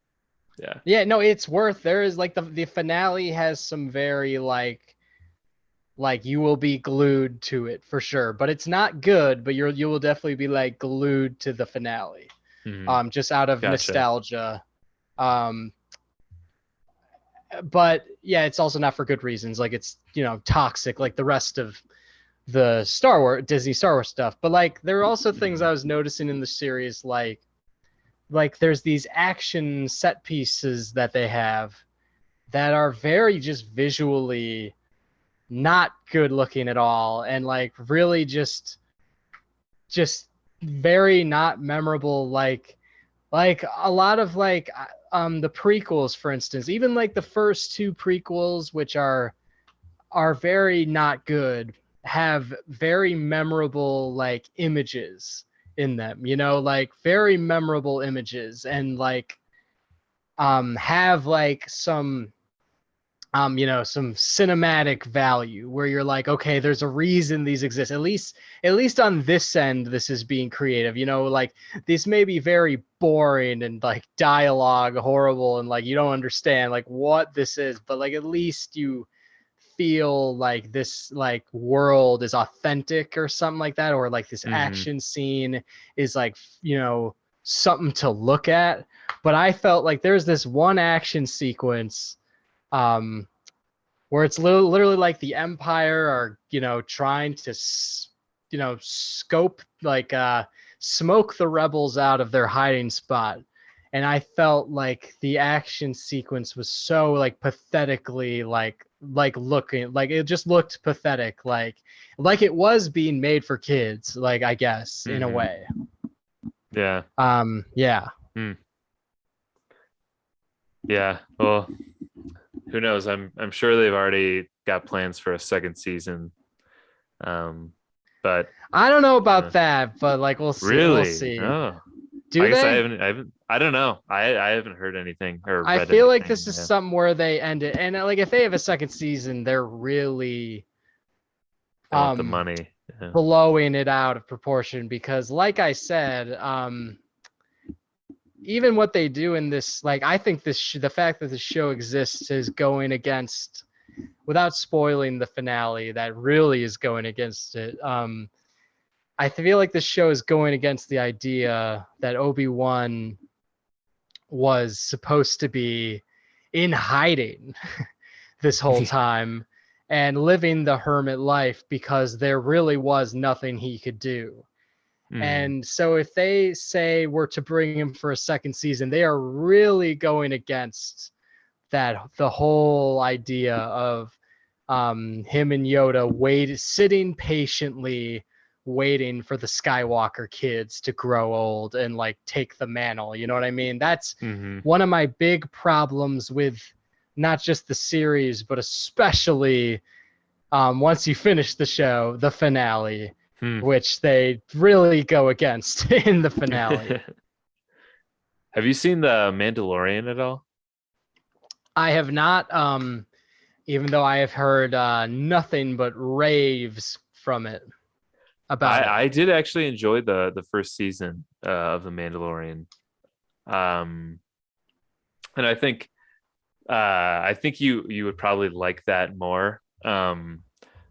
yeah. yeah, no, it's worth there is like the finale has some very like you will be glued to it for sure. But it's not good, but you will definitely be like glued to the finale. Mhm. Just out of Gotcha. nostalgia. Um but yeah, it's also not for good reasons. Like it's, toxic like the rest of the Star Wars Disney Star Wars stuff. But like there are also things Mhm. I was noticing in the series like there's these action set pieces that they have that are very just visually not good looking at all and like really just very not memorable like a lot of the prequels for instance, even like the first two prequels which are very not good, have very memorable like images in them, like very memorable images and like have like some cinematic value where you're like, okay, there's a reason these exist. At least on this end, this is being creative. Like these may be very boring and like dialogue horrible and like you don't understand like what this is, but like at least you feel like this like world is authentic or something like that, or like this Mhm. action scene is like something to look at. But I felt like there's this one action sequence um where it's literally like the Empire are trying to scope like smoke the rebels out of their hiding spot, and I felt like the action sequence was so like pathetically like looking like it just looked pathetic like it was being made for kids, like I guess in a Mhm. way. Yeah. Yeah. Hmm. Yeah. Well, who knows? I'm sure they've already got plans for a second season. Um, but I don't know uh, about that, but like we'll really, see. oh, I Do guess they? I haven't, I don't know. I haven't heard anything or I read feel like anything. this is Yeah, something where they end it, and like if they have a second season, they're really they want the um money. Yeah. blowing it out of proportion because, like I said, even what they do in this, like I think the fact that the show exists is going against, without spoiling the finale, that really is going against it. I feel like this show is going against the idea that Obi-Wan was supposed to be in hiding this whole time and living the hermit life because there really was nothing he could do. Mm, And so if they say we're to bring him for a second season, they are really going against that the whole idea of him and Yoda sitting patiently waiting for the Skywalker kids to grow old and like take the mantle. You know what I mean? That's hmm. one of my big problems with not just the series, but especially once you finish the show, the finale, Hmm. which they really go against in the finale. Have you seen the Mandalorian at all? I have not, even though I have heard nothing but raves from it about it. I did actually enjoy the first season of the Mandalorian. Um, and I think you would probably like that more.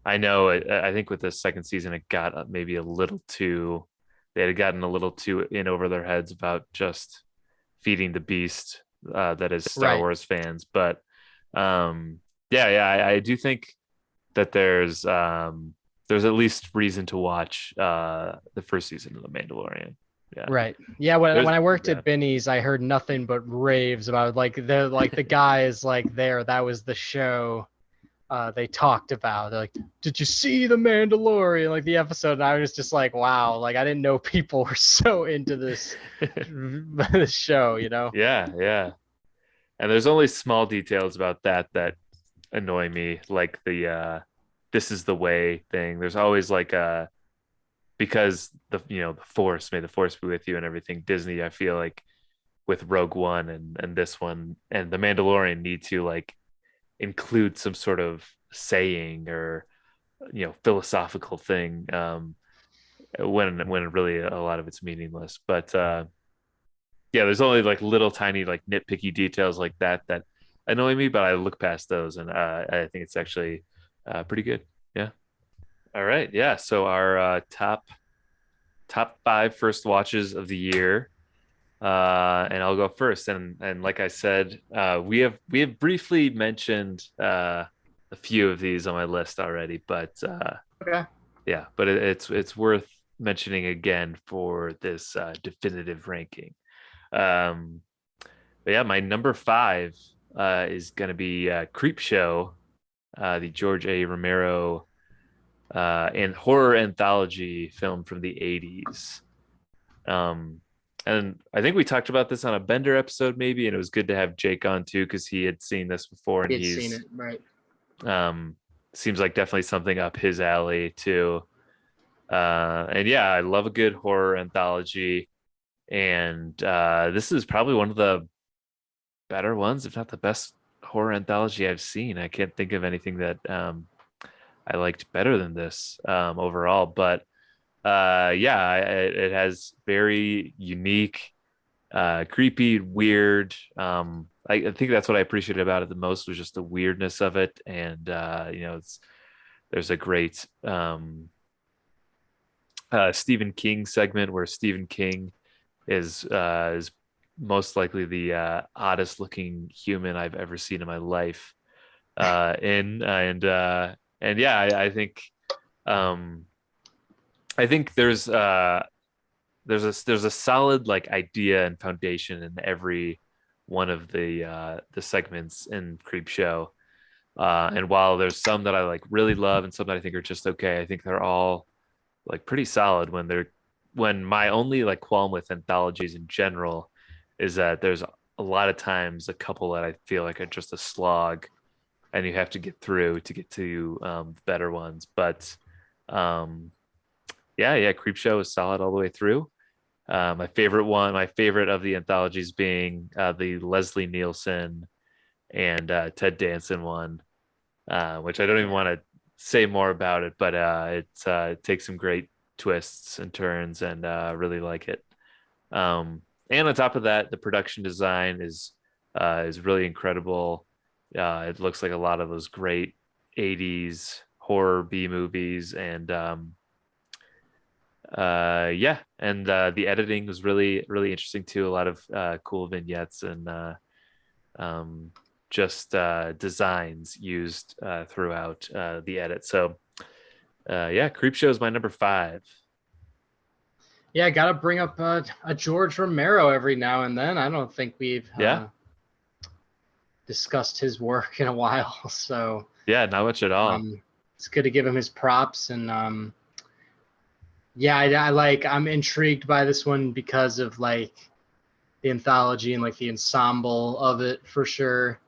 I know I think with the second season it got maybe a little too they had gotten a little too in over their heads about just feeding the beast that is Star Right. Wars fans. But yeah, I do think that there's at least reason to watch the first season of The Mandalorian. Yeah, Right. Yeah, when there's I worked yeah. at Binny's, I heard nothing but raves about it. Like the guys like there, that was the show they talked about. They're like, did you see the Mandalorian? Like the episode, and I was just like, wow, like I didn't know people were so into this this show. Yeah, yeah. And there's only small details about that annoy me, like the this is the way thing. There's always like a because the force, may the force be with you and everything. Disney, I feel like with Rogue One and this one and The Mandalorian need to like include some sort of saying or philosophical thing when really a lot of it's meaningless. But yeah, there's only like little tiny like nitpicky details like that annoy me, but I look past those and I think it's actually pretty good. Yeah. All right. Yeah. So our top five first watches of the year. And I'll go first. And like I said, we have briefly mentioned a few of these on my list already, but Okay. yeah, but it's worth mentioning again for this definitive ranking. Um, but yeah, my number five is going to be Creep Show, the George A. Romero and horror anthology film from the 80s. Um, and I think we talked about this on a Bender episode, maybe, and it was good to have Jake on too because he had seen this before, and He had seen he's it, right? um, seems like definitely something up his alley too. And yeah, I love a good horror anthology, and this is probably one of the better ones, if not the best horror anthology I've seen. I can't think of anything that I liked better than this overall, but yeah, it has very unique, creepy, weird. I think that's what I appreciated about it the most was just the weirdness of it, and there's a great Stephen King segment where Stephen King is most likely the oddest looking human I've ever seen in my life. In and yeah, um, I think there's a solid like idea and foundation in every one of the segments in Creep Show. And while there's some that I like really love and some that I think are just okay, I think they're all like pretty solid when my only like qualm with anthologies in general is that there's a lot of times a couple that I feel like are just a slog and you have to get through to get to better ones. But um, yeah, Creep Show is solid all the way through. My favorite of the anthologies being the Leslie Nielsen and Ted Danson one, which I don't even want to say more about it, but it takes some great twists and turns, and really like it. And on top of that, the production design is really incredible. It looks like a lot of those great '80s horror B movies, and yeah, and the editing was really really interesting too. A lot of cool vignettes and um, just designs used throughout the edit. So yeah, Creepshow is my number five. Yeah, got to bring up a George Romero every now and then. I don't think we've Yeah, discussed his work in a while, so yeah, not much at all. it's good to give him his props. And yeah, I'm intrigued by this one because of like the anthology and like the ensemble of it for sure.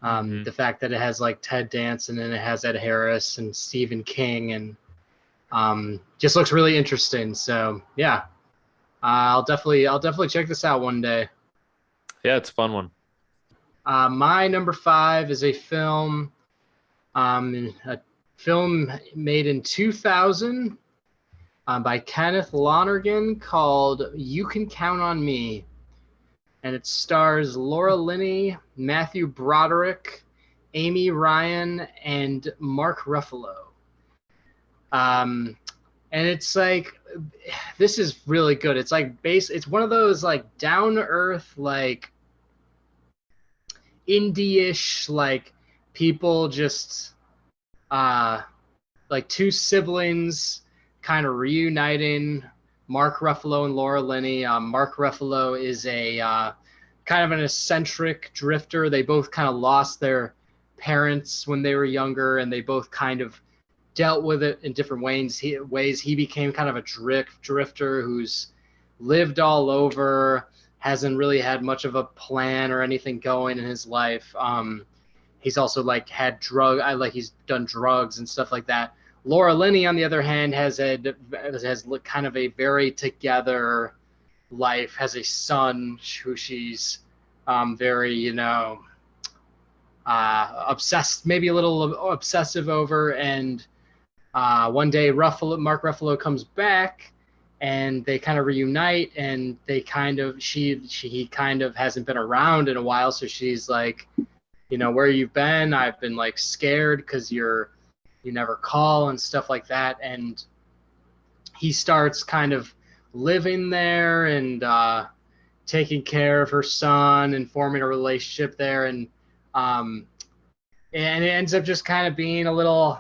Mhm. The fact that it has like Ted Danson and it has Ed Harris and Stephen King and just looks really interesting. So yeah, I'll definitely check this out one day. Yeah, it's a fun one. My number five is a film made in 2000 by Kenneth Lonergan called "You Can Count on Me," and it stars Laura Linney, Matthew Broderick, Amy Ryan, and Mark Ruffalo. Um, and it's like this is really good. It's like it's one of those like down to earth like indie-ish like people just uh like two siblings kind of reuniting. Mark Ruffalo and Laura Linney. Mark Ruffalo is a kind of an eccentric drifter. They both kind of lost their parents when they were younger, and they both kind of dealt with it in different ways. He became kind of a drifter who's lived all over, hasn't really had much of a plan or anything going in his life. He's also like had he's done drugs and stuff like that. Laura Linney, on the other hand, has kind of a very together life. Has a son who she's very obsessed, maybe a little obsessive over. And one day, Mark Ruffalo comes back, and they kind of reunite, and they kind of he kind of hasn't been around in a while, so she's like, where you've been? I've been like scared because you never call and stuff like that. And he starts kind of living there and taking care of her son and forming a relationship there. Um, and it ends up just kind of being a little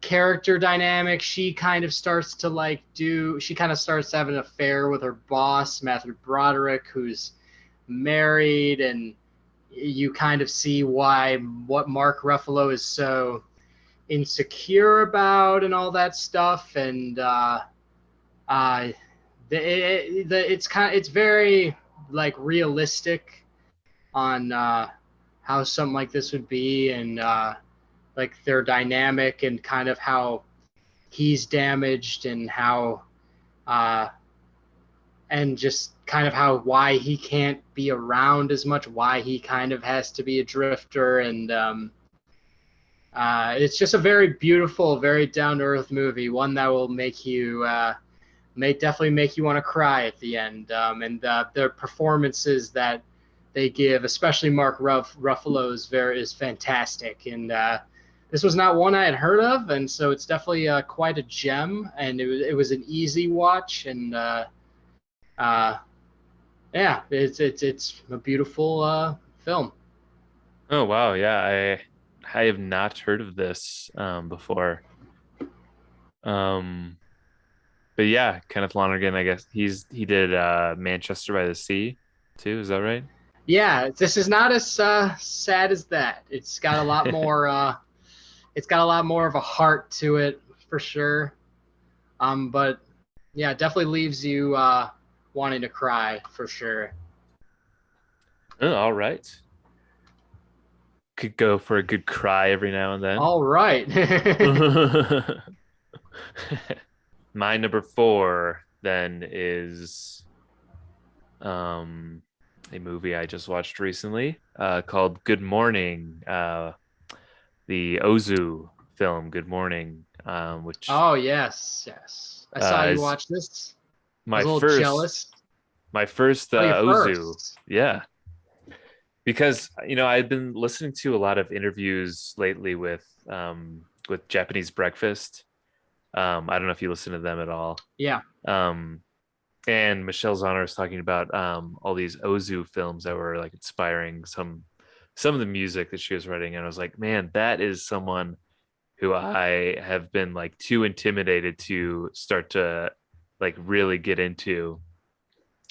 character dynamic. She kind of starts to have an affair with her boss, Matthew Broderick, who's married, and you kind of see what Mark Ruffalo is so insecure about and all that stuff. And it's very like realistic on how something like this would be, and like their dynamic, and kind of how he's damaged, and how and just kind of why he can't be around as much, why he kind of has to be a drifter. And it's just a very beautiful, very down-to-earth movie, one that will make you may definitely make you want to cry at the end. And their performances that they give, especially Mark Ruffalo, is fantastic. And this was not one I had heard of, and so it's definitely quite a gem. And it was an easy watch, and yeah, it's a beautiful film. Oh wow, yeah, I have not heard of this before. Um, but yeah, Kenneth Lonergan, I guess he did Manchester by the Sea too. Is that right? Yeah, this is not as sad as that. It's got a lot more. It's got a lot more of a heart to it, for sure. But yeah, it definitely leaves you wanting to cry, for sure. Oh, all right. Could go for a good cry every now and then. All right. My number four then is a movie I just watched recently called Good Morning, the Ozu film Good Morning, which Oh yes, yes. I saw you is watch this. I my was a little first jealous. my first Oh, you Ozu. first. Yeah, because I've been listening to a lot of interviews lately with Japanese Breakfast. I don't know if you listen to them at all. Yeah. Um, and Michelle Zauner was talking about all these Ozu films that were like inspiring some of the music that she was writing, and I was like, man, that is someone who I have been like too intimidated to start to like really get into.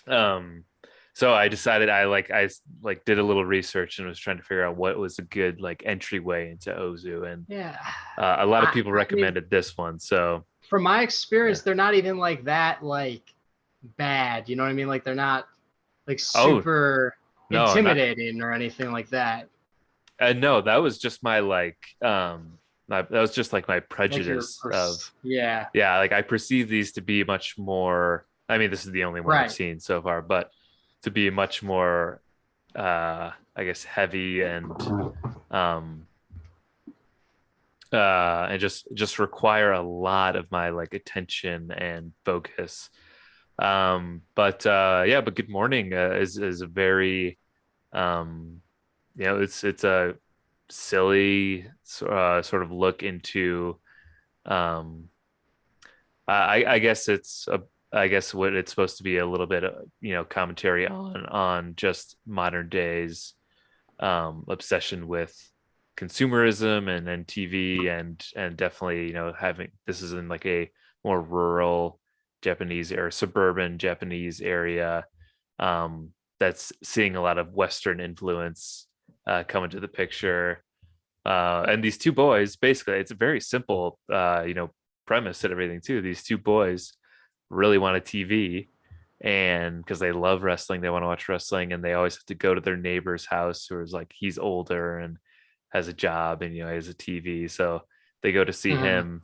Um, so I decided I did a little research and was trying to figure out what was a good like entryway into Ozu, and Yeah. a lot of I, people I mean, recommended this one. So from my yeah. experience, they're not even like that like bad. You know what I mean? Like they're not like Oh super no, not intimidating or anything like that. no, that was just my like that was just like my Like prejudice of yeah. yeah, like I perceive these to be much more. I mean, this is the only one I've Right. seen so far, but to be much more, I guess, heavy um, and just require a lot of my like attention and focus. But yeah, but Good Morning is a very, um, it's a silly sort of look into um I guess I guess what it's supposed to be a little bit of, commentary on just modern days obsession with consumerism and TV and definitely, having this is in like a more rural Japanese or suburban Japanese area that's seeing a lot of Western influence come into the picture. And these two boys, basically, it's a very simple, premise and everything too. These two boys really want a TV, and because they love wrestling, they want to watch wrestling, and they always have to go to their neighbor's house who is like he's older and has a job, and he has a TV, so they go to see Mhm. him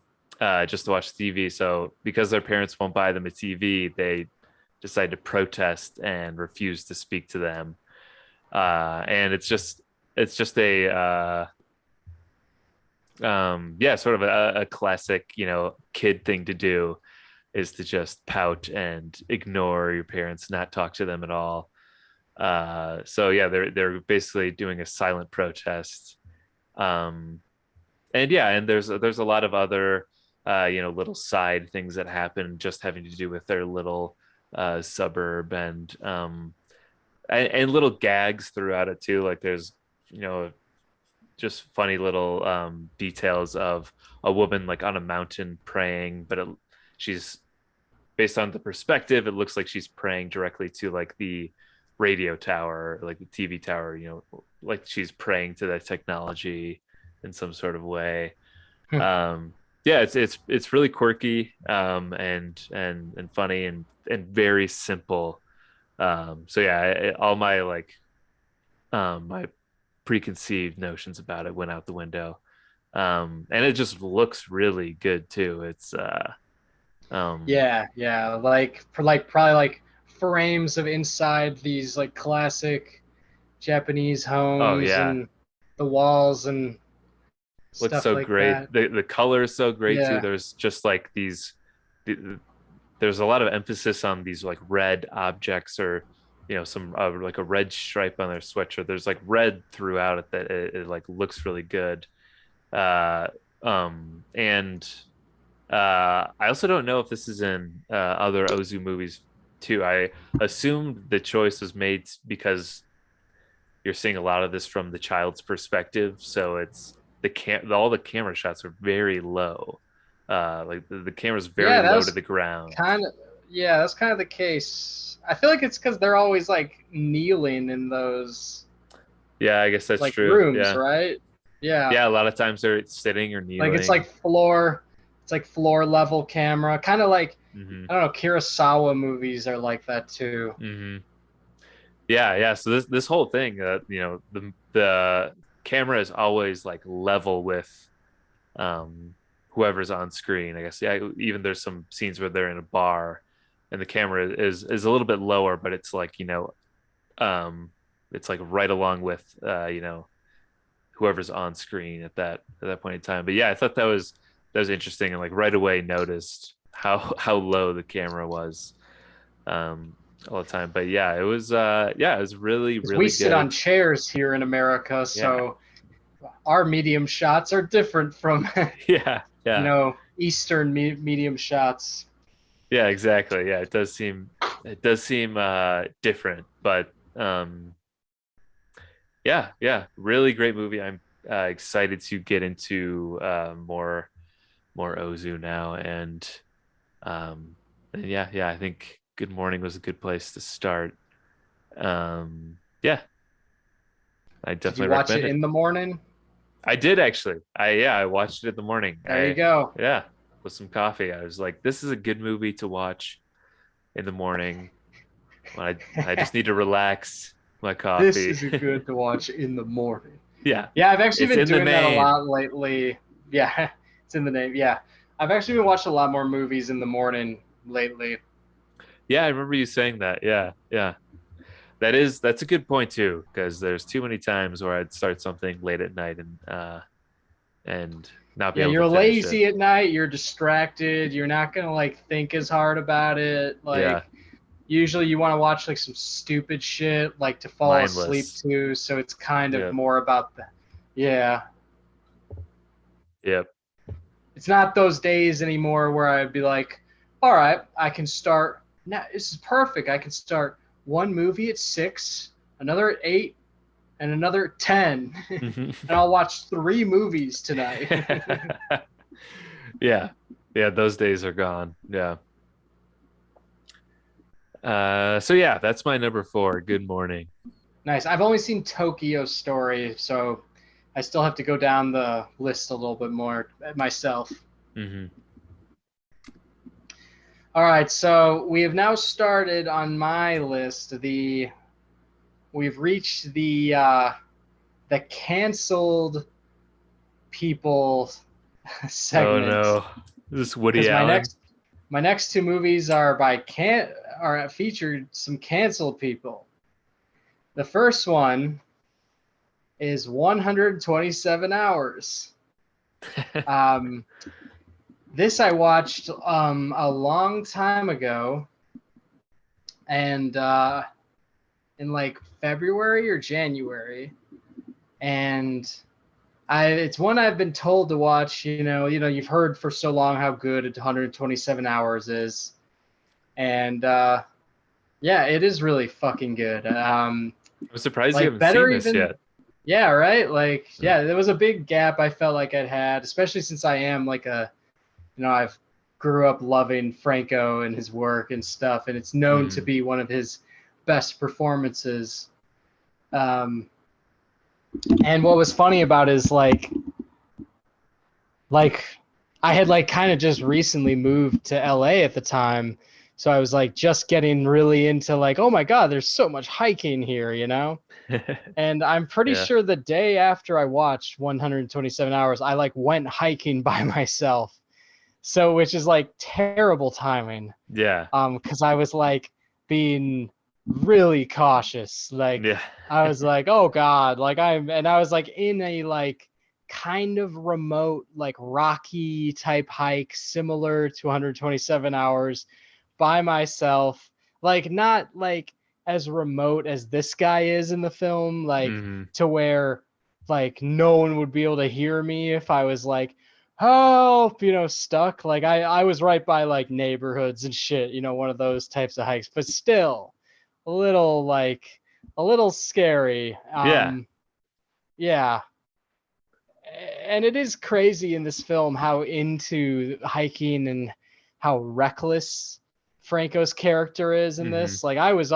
just to watch TV. So because their parents won't buy them a TV, they decide to protest and refuse to speak to them. And it's just a yeah, sort of a classic, kid thing to do, is to just pout and ignore your parents, not talk to them at all. So yeah, they're basically doing a silent protest. Um, and yeah, and there's a lot of other little side things that happen just having to do with their little suburb, and little gags throughout it too. Like there's you know just funny little details of a woman like on a mountain praying, but she's based on the perspective, it looks like she's praying directly to like the radio tower, like the TV tower, like she's praying to that technology in some sort of way. Um, yeah, it's really quirky, and funny, and very simple. So yeah, all my like my preconceived notions about it went out the window. And it just looks really good too. It's um Yeah, like for like probably like frames of inside these like classic Japanese oh homes yeah, and the walls and looks stuff so like great. that. The color is so great too. Yeah. There's just like there's a lot of emphasis on these like red objects, or some like a red stripe on their sweatshirt. There's like red throughout it that it like looks really good. uh and I also don't know if this is in other Ozu movies too. I assumed the choice was made because you're seeing a lot of this from the child's perspective, so it's all the camera shots are very low. Like the camera's very Yeah, low to that's the ground. kind of yeah, that's kind of the case. I feel like it's because they're always like kneeling in those Yeah, I guess that's like true. rooms, Yeah. right? Yeah. Yeah, a lot of times they're sitting or Like kneeling. it's like floor level camera. Kind of like Hmm. I don't know, Kurosawa movies are like that too. Hmm. Yeah, yeah. So this whole thing, the camera is always like level with um whoever's on screen. I guess, yeah, even there's some scenes where they're in a bar and the camera is a little bit lower, but it's like, um it's like right along with whoever's on screen at that point in time. But yeah, I thought that was interesting, and like right away noticed how low the camera was um all the time. But yeah, it was really, Because we really sit on good. chairs here in America, Yeah. so our medium shots are different from Yeah, yeah. Eastern medium shots. Yeah, exactly. Yeah, it does seem different, but yeah, yeah, really great movie. I'm excited to get into more Ozu now, um and yeah, yeah, I think Good Morning was a good place to start. Yeah, I Did you definitely watch recommend it it. in the morning? I did actually. I watched it in the morning. There you go. Yeah, with some coffee. I was like, this is a good movie to watch in the morning when I just need to relax my This coffee. is a good to watch in the morning. Yeah, Yeah, I've actually it's been in the doing that a name. lot lately. Yeah, it's in the name. Yeah, I've actually been watching a lot more movies in the morning lately. Yeah, I remember you saying that. Yeah, yeah. That's a good point too, because there's too many times where I'd start something late at night and not be Yeah, able to you're finish it. lazy at night. You're distracted. You're not gonna like think as hard about it. Yeah, Like usually you want to watch like some stupid shit like to fall asleep mindless. to. So it's kind of Yep, more about the yeah. yep. It's not those days anymore where I'd be like, all right, I can start now. This is perfect. I can start one movie at 6, another at 8, and another at 10, and I'll watch 3 movies tonight. Yeah, yeah. Those days are gone. Yeah. So yeah, that's my number four. Good Morning. Nice. I've only seen Tokyo Story, so I still have to go down the list a little bit more myself. Hmm. All right, so we have now started on my list. We've reached the canceled people Oh segment no, this is Woody because my Allen. next two movies are by can are featured some canceled people. The first one is 127 hours. Um, this I watched a long time ago, and in like February or January, and it's one I've been told to watch. You've heard for so long how good 127 hours is, and yeah, it is really fucking good. I'm surprised you Like haven't seen better this even. yet. Yeah, right. Like, yeah, there was a big gap I felt like I'd had, especially since I am like I've grew up loving Franco and his work and stuff, and it's known to Mm. be one of his best performances. Um, and what was funny about it is like I had like kind of just recently moved to LA at the time. So I was like just getting really into like, oh my God, there's so much hiking here, you know? And I'm pretty Yeah, sure the day after I watched 127 hours, I like went hiking by myself. So which is like terrible timing. yeah, Because I was like being really cautious. Like yeah, I was like, oh God, and I was like in a like kind of remote, like rocky type hike, similar to 127 hours by myself. Like not like as remote as this guy is in the film, like hmm to where like no one would be able to hear me if I was like help, stuck. Like I was right by like neighborhoods and shit, one of those types of hikes, but still a little like a little scary. yeah. Yeah. And it is crazy in this film how into hiking and how reckless Franco's character is in hmm this. Like I was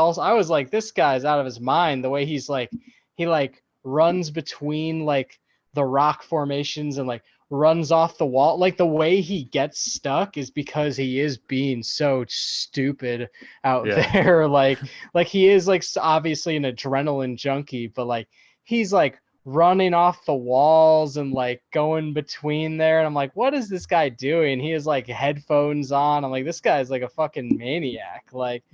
like, this guy's out of his mind the way he like runs between like the rock formations and like runs off the wall. Like the way he gets stuck is because he is being so stupid out Yeah. there. Like he is like obviously an adrenaline junkie, but like he's like running off the walls and like going between there, and I'm like, what is this guy doing? He has like headphones on. I'm like, this guy's like a fucking maniac. Like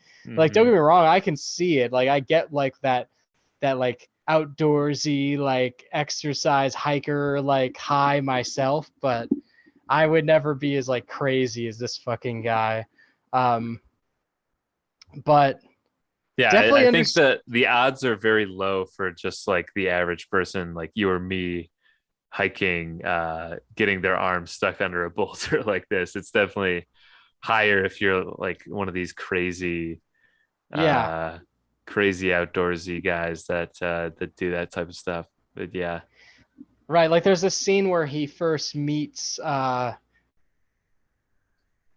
don't hmm get me wrong, I can see it. Like I get like that like outdoorsy like exercise hiker like high myself, but I would never be as like crazy as this fucking guy. um but Yeah, I definitely think understand. that the odds are very low for just like the average person, like you or me, hiking, getting their arms stuck under a boulder like this. It's definitely higher if you're like one of these Yeah, uh, crazy outdoorsy guys that do that type of stuff. But yeah, right. Like there's a scene where he first meets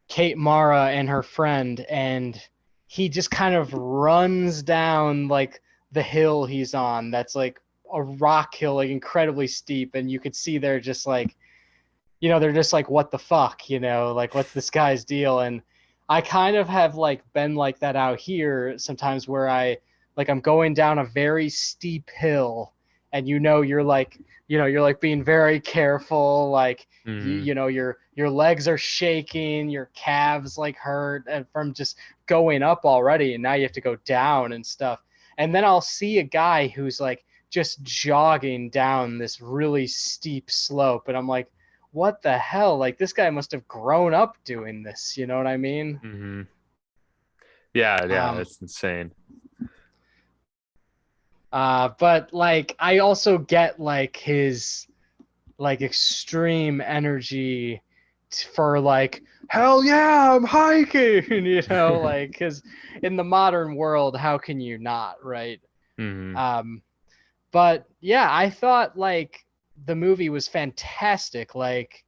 Kate Mara and her friend, and he just kind of runs down like the hill he's on. That's like a rock hill, like incredibly steep, and you could see they're just like, they're just like, what the fuck, like what's this guy's deal? And I kind of have like been like that out here sometimes where I'm going down a very steep hill, and you're like being very careful, like mm, your legs are shaking, your calves like hurt and from just going up already, and now you have to go down and stuff. And then I'll see a guy who's like just jogging down this really steep slope, and I'm like, what the hell? Like this guy must have grown up doing this. You know what I mean? hmm yeah, yeah, Um, it's insane. but like I also get like his like extreme energy for like hell yeah I'm hiking, like because in the modern world how can you not, right? hmm Um, but yeah, I thought like the movie was fantastic. Like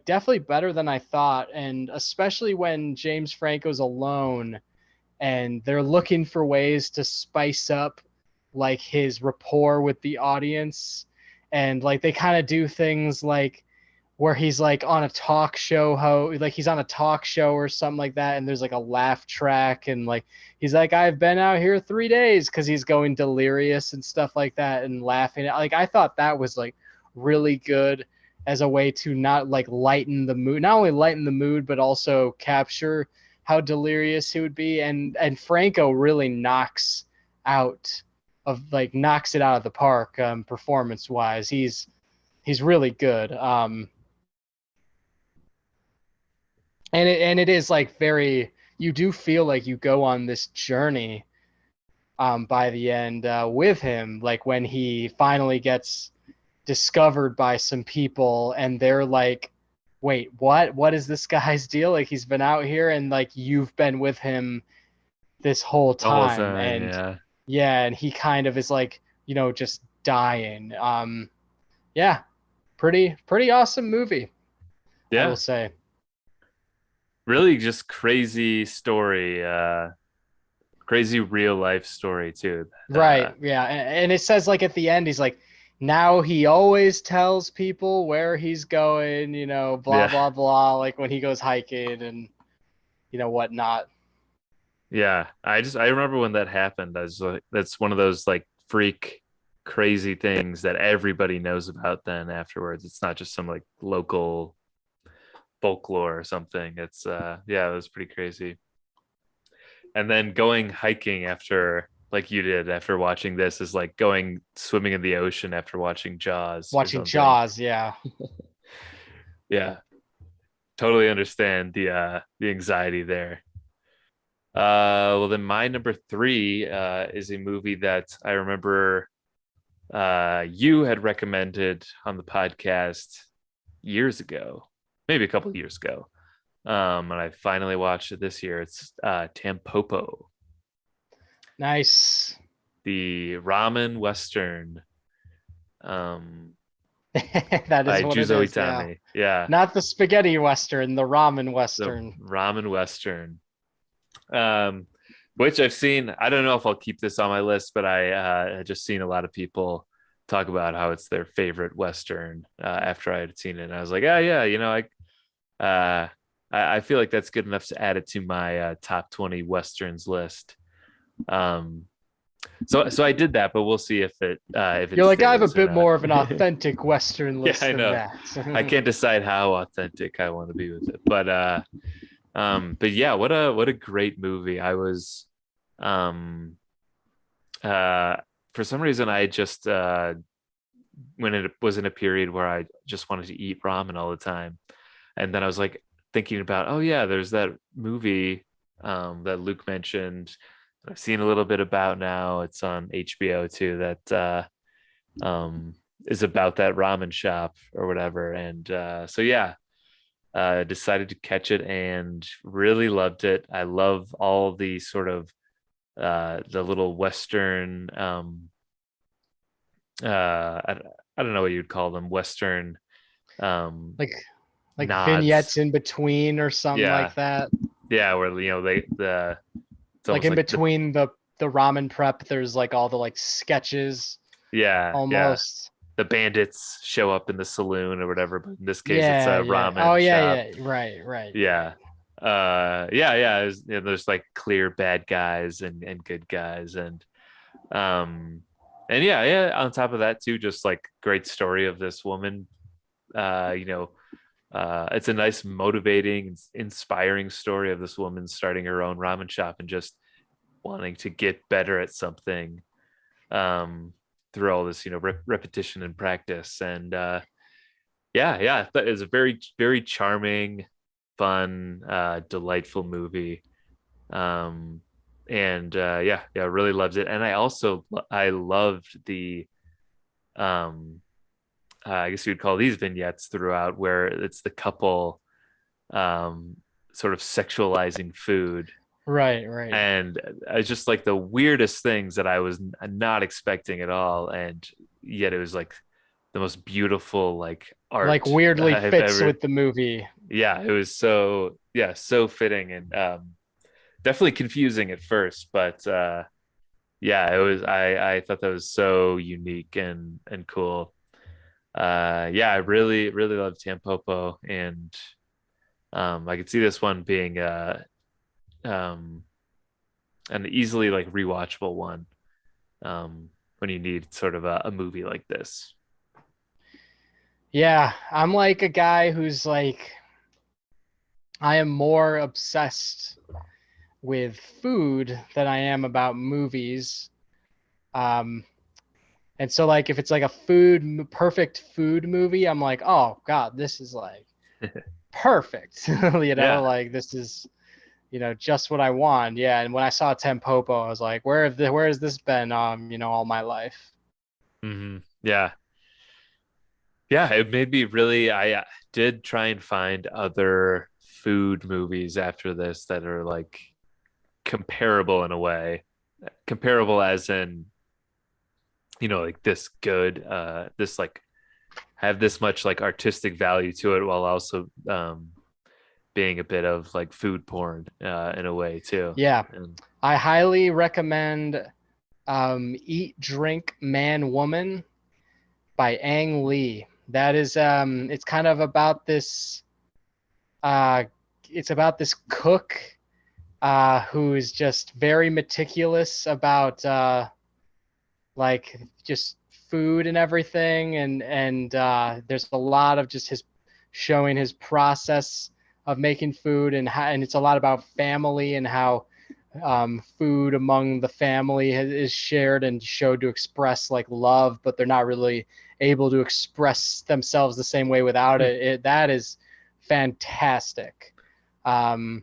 definitely better than I thought, and especially when James Franco's alone and they're looking for ways to spice up like his rapport with the audience, and like they kind of do things like where he's like on a talk show like he's on a talk show or something like that, and there's like a laugh track, and like he's like, I've been out here 3 days, because he's going delirious and stuff like that and laughing. Like I thought that was like really good as a way to not like lighten the mood, not only lighten the mood but also capture how delirious he would be. And Franco really out knocks it out of the park, performance wise. He's really good. And it is like very, you do feel like you go on this journey by the end, with him, like when he finally gets discovered by some people and they're like, wait, what is this guy's deal? Like he's been out here and like you've been with him this whole The whole time. time, And yeah. yeah, and he kind of is like, just dying. Yeah, pretty awesome movie, I will Yeah. say. Really just crazy story, crazy real life story too. Right. Yeah. And it says like at the end, he's like, now he always tells people where he's going, blah, Yeah. blah, blah, like when he goes hiking and, whatnot. Yeah. I remember when that happened. I was like, that's one of those like freak crazy things that everybody knows about then afterwards. It's not just some like local folklore or something. It's yeah, it was pretty crazy. And then going hiking after, like you did after watching this, is like going swimming in the ocean after watching Jaws or Watching something. Jaws. Yeah. Yeah, totally understand the anxiety there. Well, then my number three is a movie that I remember you had recommended on the podcast years ago, maybe a couple of years ago. And I finally watched it this year. It's Tampopo, Nice. the ramen western, um, That is by what it Juzo is. Yeah. Itami. Yeah, Not the spaghetti Western, the ramen the Western. ramen western. Um, which I've seen. I don't know if I'll keep this on my list, but I had just seen a lot of people talk about how it's their favorite western after I had seen it. And I was like, yeah, yeah, uh, I feel like that's good enough to add it to my top 20 westerns list. Um, so I did that, but we'll see if it You're like, I have a stays or bit not. more of an authentic Western Yeah, list I than know. I that. can't decide how authentic I want to be with it, but yeah, what a great movie. I was, um, uh, for some reason, I just when it was in a period where I just wanted to eat ramen all the time, and then I was like thinking about, oh yeah, there's that movie that Luke mentioned. I've seen a little bit about now. It's on HBO too. That is about that ramen shop or whatever. And so yeah, decided to catch it and really loved it. I love all the sort of the little Western I don't know what you'd call them, Western um like nods. vignettes in between or something Yeah. like that. Yeah, where the it's Like almost in like the between the ramen prep, there's like all the like sketches yeah, yeah. almost. The bandits show up in the saloon or whatever, but in this case it's Yeah, a yeah. Oh ramen yeah, shop. yeah. Right, right, right. Yeah. Yeah, there's like clear bad guys and good guys um and yeah, yeah, on top of that too, just like great story of this woman. You know, it's a nice, motivating, inspiring story of this woman starting her own ramen shop and just wanting to get better at something um through all this, repetition and practice. And yeah, yeah, that is a very, very charming, fun, delightful movie. Um, and yeah, yeah, really loved it. And I loved the um, I guess you'd call these vignettes throughout, where it's the couple um sort of sexualizing food, Right, right. and it's just like the weirdest things that I was not expecting at all, and yet it was like the most beautiful like Like art weirdly I've fits ever. with the movie. Yeah, it was so, yeah, so fitting, and definitely confusing at first, but yeah, it was. I thought that was so unique and cool. Yeah, I really really love Tampopo, and I could see this one being um an easily like rewatchable one when you need sort of a movie like this. Yeah, I'm like a guy who's like I am more obsessed with food than I am about movies. Um, and so like if it's like a perfect food movie, I'm like, oh God, this is like perfect. Yeah. Like this is, just what I want. Yeah. And when I saw Tempopo, I was like, where has this been all my life? Yeah. Yeah, it made me really. I did try and find other food movies after this that are like comparable in a way. Comparable as in, like this good, this like have this much like artistic value to it while also being a bit of like food porn in a way too. Yeah. And I highly recommend Eat, Drink, Man, Woman by Ang Lee. That is it's kind of about this uh it's about this cook who is just very meticulous about like just food and everything, and there's a lot of just his showing his process of making food, and it's a lot about family and how food among the family is shared and showed to express like love, but they're not really able to express themselves the same way without hmm, it. That is fantastic. Um,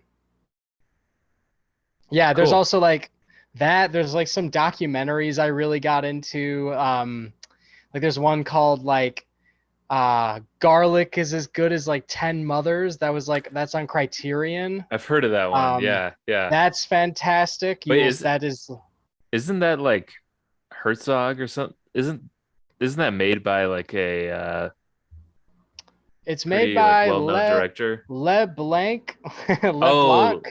yeah, there's cool. also like that. There's like some documentaries I really got into. Like there's one called like Garlic is as good as like 10 Mothers. That's on Criterion. I've heard of that one. Um, Yeah, yeah. that's fantastic. Wait, That is isn't that like Herzog or something? Isn't that made by like a it's made pretty like by well-known director? LeBlanc LeBlanc.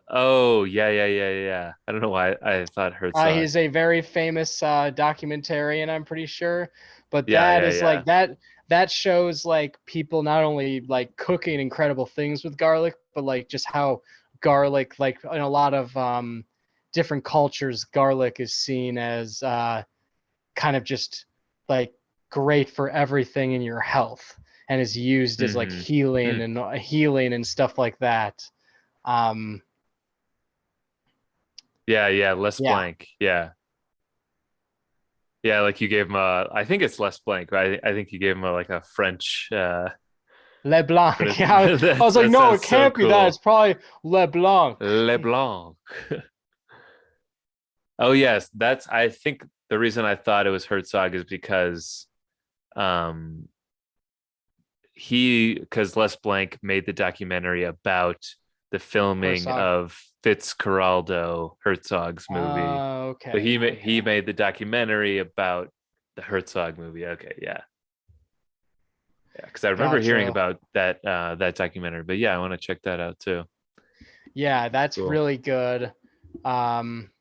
Oh, oh, yeah, yeah, yeah, yeah. I don't know why I thought Herzog. He's a very famous documentarian, I'm pretty sure. But Yeah, that yeah, is yeah. like that shows like people not only like cooking incredible things with garlic, but like just how garlic, like in a lot of different cultures, garlic is seen as kind of just like great for everything in your health, and is used as like Mm-hmm. healing Hmm. and stuff like that. Um, Yeah, yeah, Les yeah, Blank. Yeah. Yeah, like you gave him a I think it's Les Blanc, right? I think you gave him a like a French LeBlanc. Yeah, I was like, that no, sounds it so can't be that. It's cool. probably LeBlanc. Le Blanc. Oh yes, that's I think the reason I thought it was Herzog is because um because Les Blanc made the documentary about the filming Herzog. of Fitzcarraldo Herzog's movie, but Okay, he okay, made the documentary about the Herzog movie. Okay, yeah, yeah, because I remember hearing gotcha. about that documentary, but yeah, I want to check that out too. Yeah, that's Cool. really good. Um,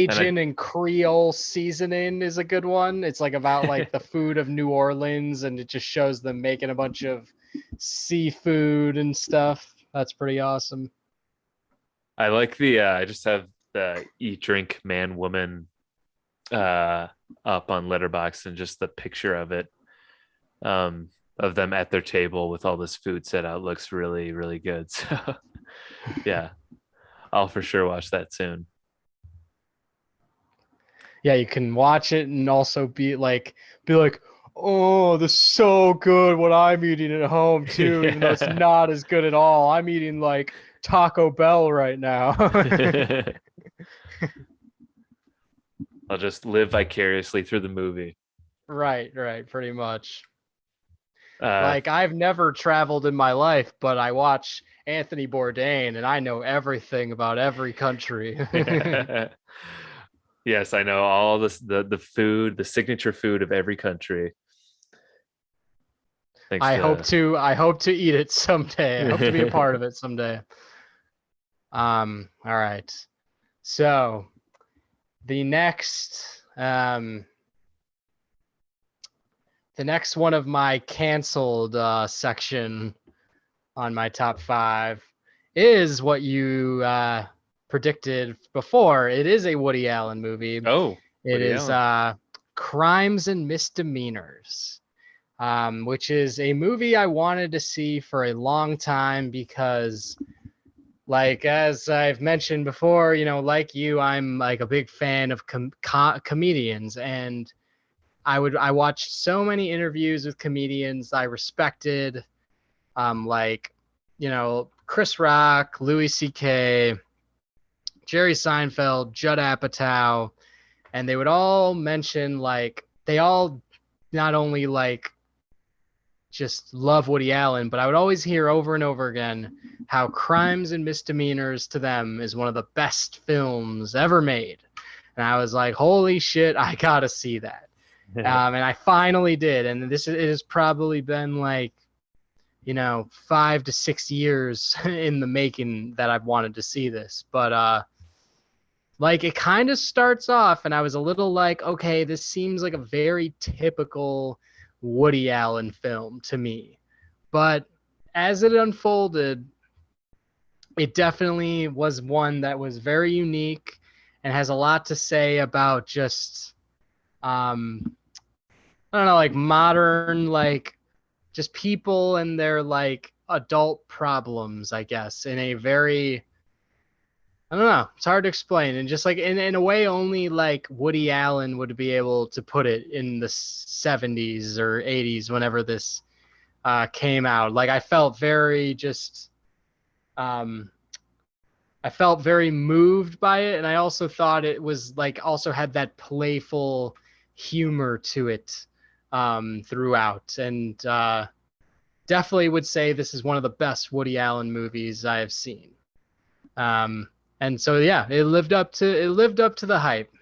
And I Cajun and Creole seasoning is a good one. It's like about like the food of New Orleans, and it just shows them making a bunch of seafood and stuff. That's pretty awesome. I like the I just have the Eat Drink Man Woman uh up on Letterboxd, and just the picture of them at their table with all this food set out looks really really good. So yeah, I'll for sure watch that soon. Yeah, you can watch it and also be like, oh, this is so good what I'm eating at home too, even though it's Yeah. not as good at all. I'm eating like Taco Bell right now. I'll just live vicariously through the movie. Right, pretty much. uh Like I've never traveled in my life, but I watch Anthony Bourdain and I know everything about every country. yes, I know all this the food, the signature food of every country, thanks to I hope to eat it someday. I hope to be a part of it someday. All right. So the next the next one of my canceled section on my top 5 is what you predicted before. It is a Woody Allen movie. Oh, It Woody is Allen. Crimes and Misdemeanors, which is a movie I wanted to see for a long time because, like, as I've mentioned before, like you, I'm like a big fan of comedians, and I watched so many interviews with comedians I respected, like, Chris Rock, Louis C.K., Jerry Seinfeld, Judd Apatow, and they would all mention, like, they all not only like just love Woody Allen, but I would always hear over and over again how Crimes and Misdemeanors to them is one of the best films ever made. And I was like, holy shit, I gotta see that. And I finally did. And it has probably been like, 5 to 6 years in the making that I've wanted to see this. But like, it kind of starts off, and I was a little like, okay, this seems like a very typical Woody Allen film to me. But as it unfolded, it definitely was one that was very unique and has a lot to say about just, I don't know, like modern, like just people and their like adult problems, I guess, in a very, I don't know, it's hard to explain. And just like in a way only like Woody Allen would be able to put it in the 70s or 80s whenever this came out. Like, I felt very just, um, I felt very moved by it. And I also thought it was like also had that playful humor to it throughout. And definitely would say this is one of the best Woody Allen movies I have seen. Um, and so yeah, it lived up to the hype.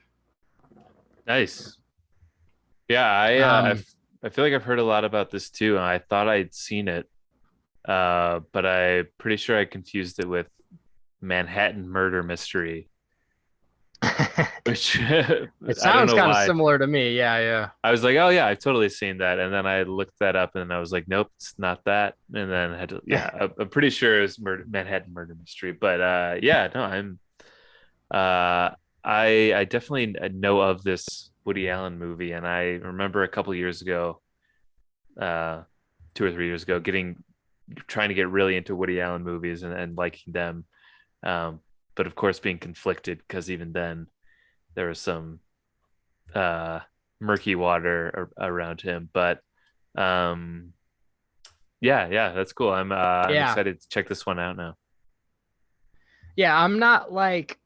Nice. Yeah, Um, I feel like I've heard a lot about this too, and I thought I'd seen it, but I'm pretty sure I confused it with Manhattan Murder Mystery, which it I don't sounds know kind of why. similar to me. Yeah, yeah. I was like, oh yeah, I've totally seen that, and then I looked that up, and I was like, nope, it's not that, and then I had to, yeah, I'm pretty sure it was Manhattan Murder Mystery, but yeah, no, uh, I definitely know of this Woody Allen movie, and I remember a couple years ago, uh, 2 or 3 years ago, trying to get really into Woody Allen movies and liking them, um, but of course being conflicted because even then there was some uh murky water around him, but um, yeah, that's cool. I'm Yeah. excited to check this one out now. Yeah, I'm not like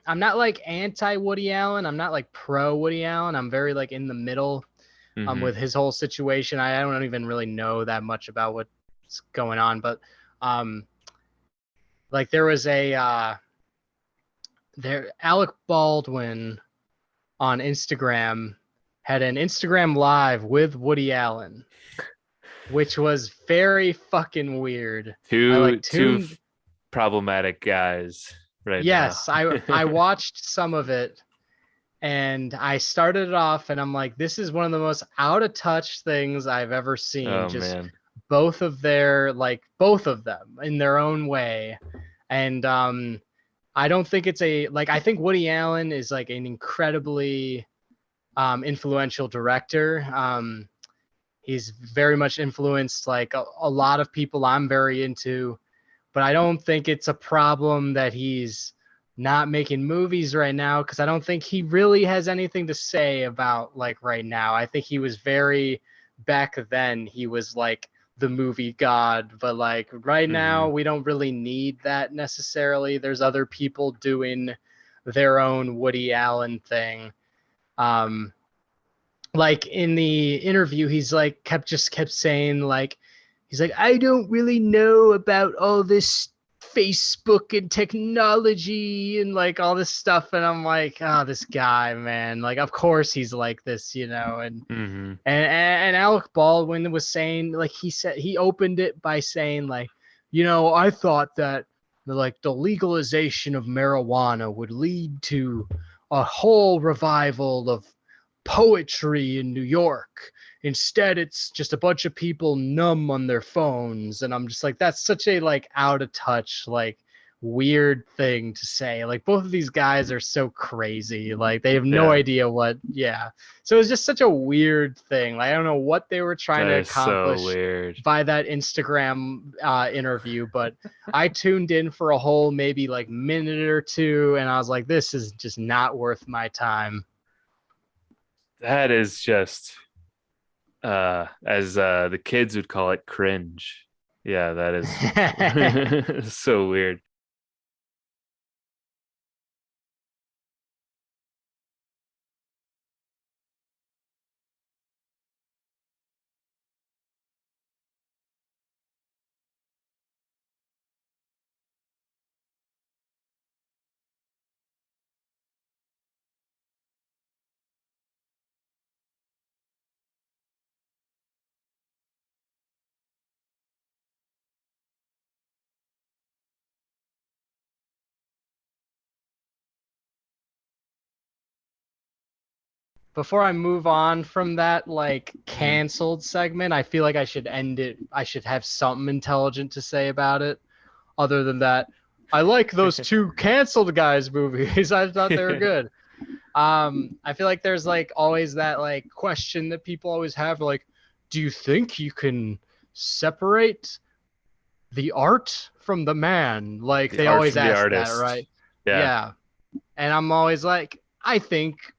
anti Woody Allen. I'm not like pro Woody Allen. I'm very like in the middle Hmm. with his whole situation. I don't even really know that much about what's going on, but um like there was a there Alec Baldwin on Instagram had an Instagram live with Woody Allen, which was very fucking weird. I two like two tuned. problematic guys right now. Yes, I watched some of it, and I started it off and I'm like, this is one of the most out of touch things I've ever seen. Oh Just man. both of them in their own way. And I don't think it's a like I think Woody Allen is like an incredibly influential director. He's very much influenced like a lot of people I'm very into, but I don't think it's a problem that he's not making movies right now because I don't think he really has anything to say about like right now. I think he was very back then he was like the movie god, but like right now Hmm. we don't really need that necessarily. There's other people doing their own Woody Allen thing. Um, like in the interview he's like kept saying like he's like, I don't really know about all this Facebook and technology and like all this stuff, and I'm like, oh, this guy, man, like of course he's like this, and Hmm. and Alec Baldwin was saying, like, he said he opened it by saying like, I thought that the legalization of marijuana would lead to a whole revival of poetry in New York instead it's just a bunch of people numb on their phones. And I'm just like, that's such a like out of touch, like weird thing to say. Like both of these guys are so crazy. Like they have no Yeah, idea what, yeah. So it's just such a weird thing. Like I don't know what they were trying that to is so accomplish weird. by that Instagram interview, but I tuned in for a whole maybe like minute or two and I was like, this is just not worth my time. That is just as the kids would call it, cringe. Yeah, that is so weird. Before I move on from that like Mhm. canceled segment, I feel like I should end it. I should have something intelligent to say about it. Other than that, I like those two canceled guys movies. I thought they were good. I feel like there's like always that like question that people always have, like, do you think you can separate the art from the man? Like The they art always from the ask that, artist. right? Yeah. Yeah. And I'm always like, I think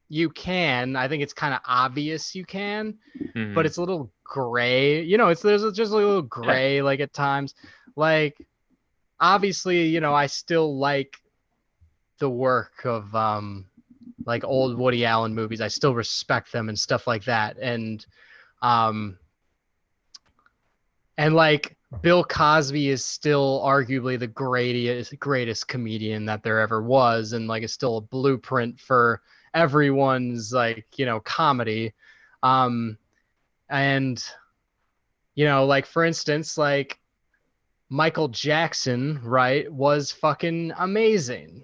you can. I think it's kind of obvious you can, but Hmm. it's a little gray. You know, it's there's just a little gray like at times. Like obviously, you know, I still like the work of like old Woody Allen movies. I still respect them and stuff like that. Um and like Bill Cosby is still arguably the greatest comedian that there ever was, and like is still a blueprint for everyone's like comedy. Um, and like for instance, like Michael Jackson, right, was fucking amazing.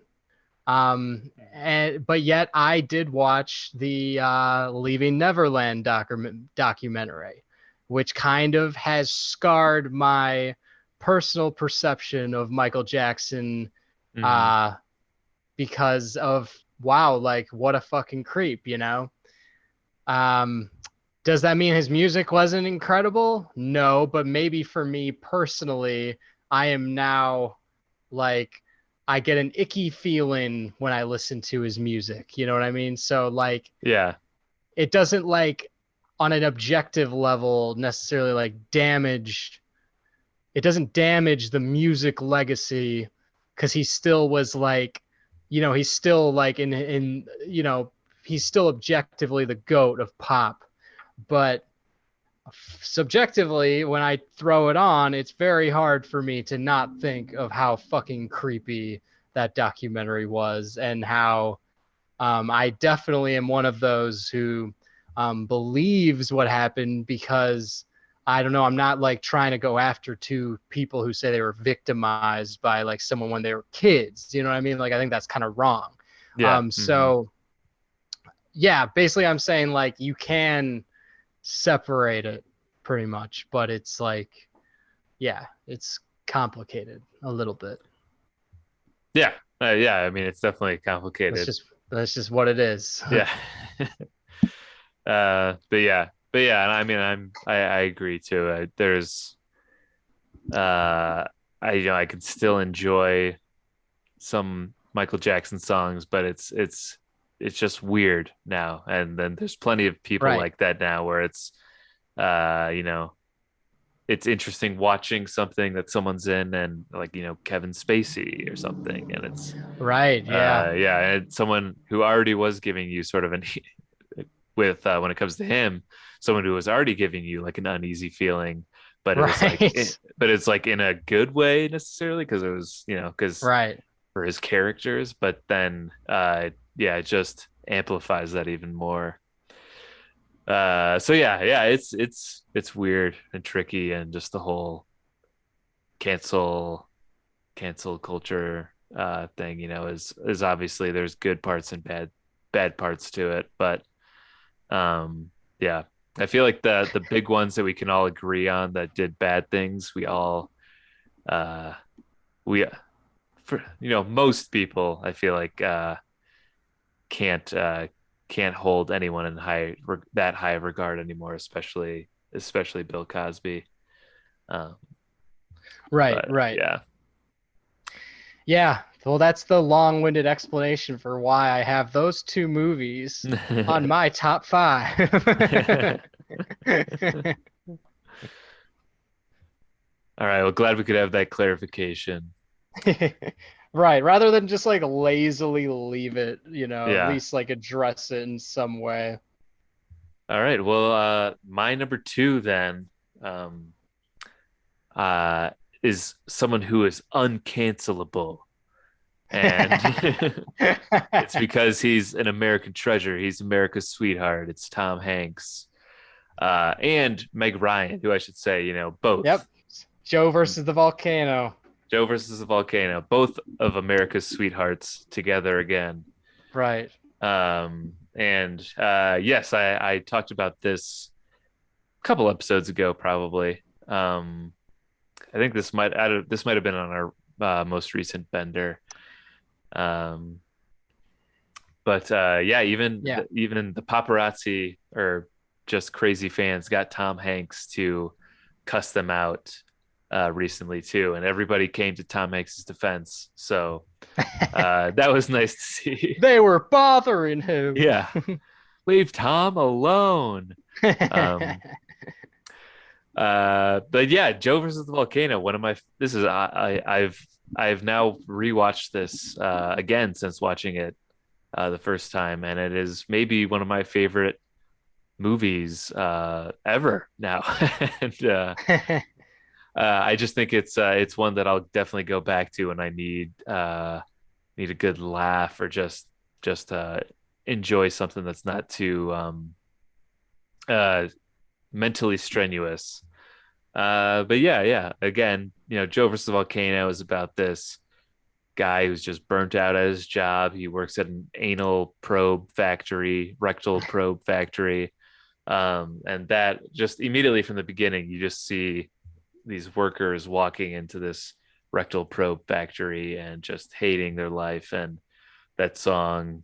And but yet I did watch the Leaving Neverland documentary, which kind of has scarred my personal perception of Michael Jackson, Hmm. uh, because of wow, like what a fucking creep, Um, does that mean his music wasn't incredible? No, but maybe for me personally, I am now like I get an icky feeling when I listen to his music. You know what I mean? So like Yeah. it doesn't like on an objective level necessarily like damage it doesn't damage the music legacy because he still was like he's still like in he's still objectively the goat of pop, but subjectively when I throw it on it's very hard for me to not think of how fucking creepy that documentary was, and how I definitely am one of those who believes what happened because I don't know. I'm not like trying to go after two people who say they were victimized by like someone when they were kids. You know what I mean? Like I think that's kind of wrong. Yeah. Hmm. So yeah, basically I'm saying like you can separate it pretty much, but it's like yeah, it's complicated a little bit. Yeah. Yeah. I mean, it's definitely That's complicated. just that's just what it is. Yeah. But yeah, and I mean, I agree too. There's I I could still enjoy some Michael Jackson songs, but it's just weird now. And then there's plenty of people Right. like that now where it's uh, you know, it's interesting watching something that someone's in and like, Kevin Spacey or something. And it's Right. Yeah. yeah, and someone who already was giving you sort of an with when it comes to him, someone who was already giving you like an uneasy feeling, but it was like Right. but it's like in a good way necessarily because it was, because Right. for his characters, but then yeah, it just amplifies that even more. So yeah, it's weird and tricky, and just the whole cancel cancel culture thing, is obviously there's good parts and bad parts to it, but um yeah. I feel like the big ones that we can all agree on that did bad things, we all uh we for most people I feel like can't can't hold anyone in that high of regard anymore, especially Bill Cosby. Um, Right, but right. yeah. Yeah. Well, that's the long-winded explanation for why I have those two movies on my top five. All right, well, glad we could have that clarification. Right. Rather than just like lazily leave it, at Yeah. least like address it in some way. All right. Well, my number two then um, uh, is someone who is uncancelable, and it's because he's an American treasure. He's America's sweetheart. It's Tom Hanks, and Meg Ryan, who I should say, both. Yep. Joe versus the volcano. Joe versus the volcano, both of America's sweethearts together again. Right. And yes, I talked about this a couple episodes ago, probably. I think this might have been on our most recent bender. Um, but yeah, Yeah. even the paparazzi or just crazy fans got Tom Hanks to cuss them out recently too, and everybody came to Tom Hanks's defense. So that was nice to see. They were bothering him. Yeah, leave Tom alone. Um, but yeah, Joe versus the volcano. One of my this is I've now rewatched this again since watching it the first time, and it is maybe one of my favorite movies ever now. And I just think it's one that I'll definitely go back to when I need a good laugh or just enjoy something that's not too uh mentally strenuous. But yeah. Again, Joe versus the Volcano is about this guy who's just burnt out at his job. He works at an rectal probe factory. And that just immediately from the beginning, you just see these workers walking into this rectal probe factory and just hating their life. And that song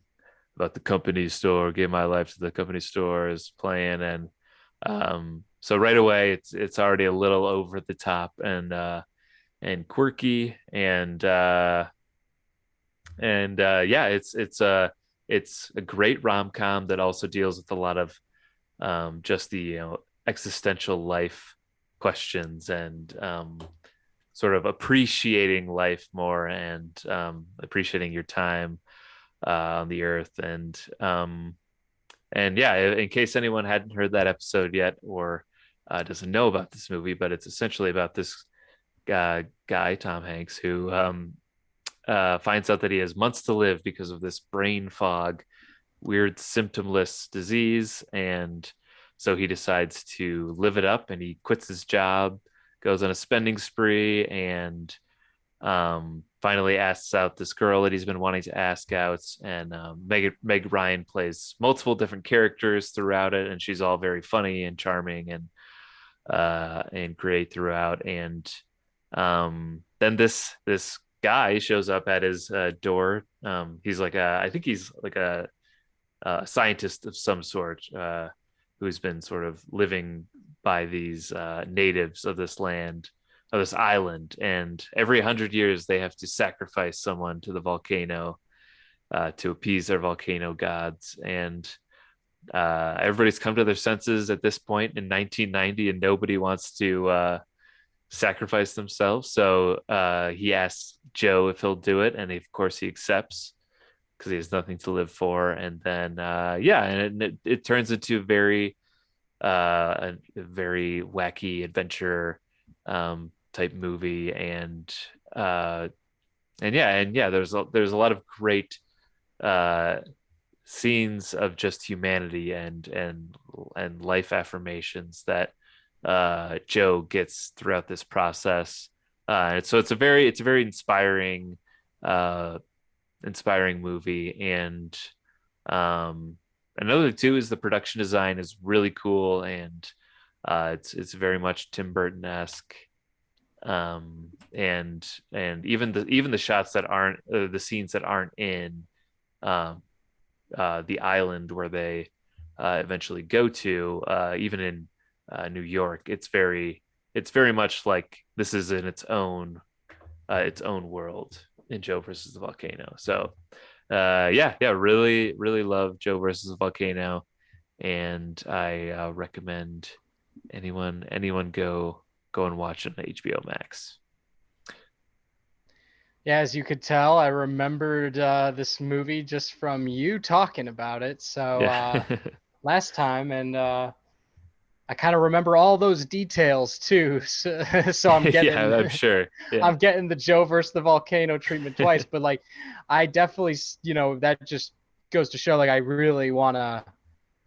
about the company store, gave my life to the company store is playing. And so right away it's already a little over the top and quirky and yeah, it's a great rom-com that also deals with a lot of just the existential life questions and sort of appreciating life more and appreciating your time on the earth and yeah, in case anyone hadn't heard that episode yet or doesn't know about this movie, but it's essentially about this guy Tom Hanks who finds out that he has months to live because of this brain fog, weird symptomless disease, and so he decides to live it up and he quits his job, goes on a spending spree, and finally asks out this girl that he's been wanting to ask out. And Meg Ryan plays multiple different characters throughout it, and she's all very funny and charming and great throughout. And then this guy shows up at his door. He's like I think he's like a scientist of some sort who's been sort of living by these natives of this land, of this island, and every 100 years they have to sacrifice someone to the volcano to appease their volcano gods. And everybody's come to their senses at this point in 1990, and nobody wants to sacrifice themselves. So he asks Joe if he'll do it, and of course he accepts because he has nothing to live for. And then yeah, and it turns into a very wacky adventure type movie. And yeah, there's a lot of great uh scenes of just humanity and life affirmations that Joe gets throughout this process. And so it's a very uh inspiring movie. And um another too is the production design is really cool, and it's very much Tim Burton-esque. And even the shots that aren't the scenes that aren't in um, the island where they eventually go to, even in New York, it's very much like this is in its own world in Joe versus the Volcano. So yeah, really love Joe versus the Volcano, and I recommend anyone go and watch it on HBO Max. Yeah, as you could tell, I remembered this movie just from you talking about it. So Yeah. last time, and I kind of remember all those details too. So I'm Yeah, getting I'm sure. Yeah. I'm getting the Joe versus the Volcano treatment twice. But like, I definitely, that just goes to show like I really want to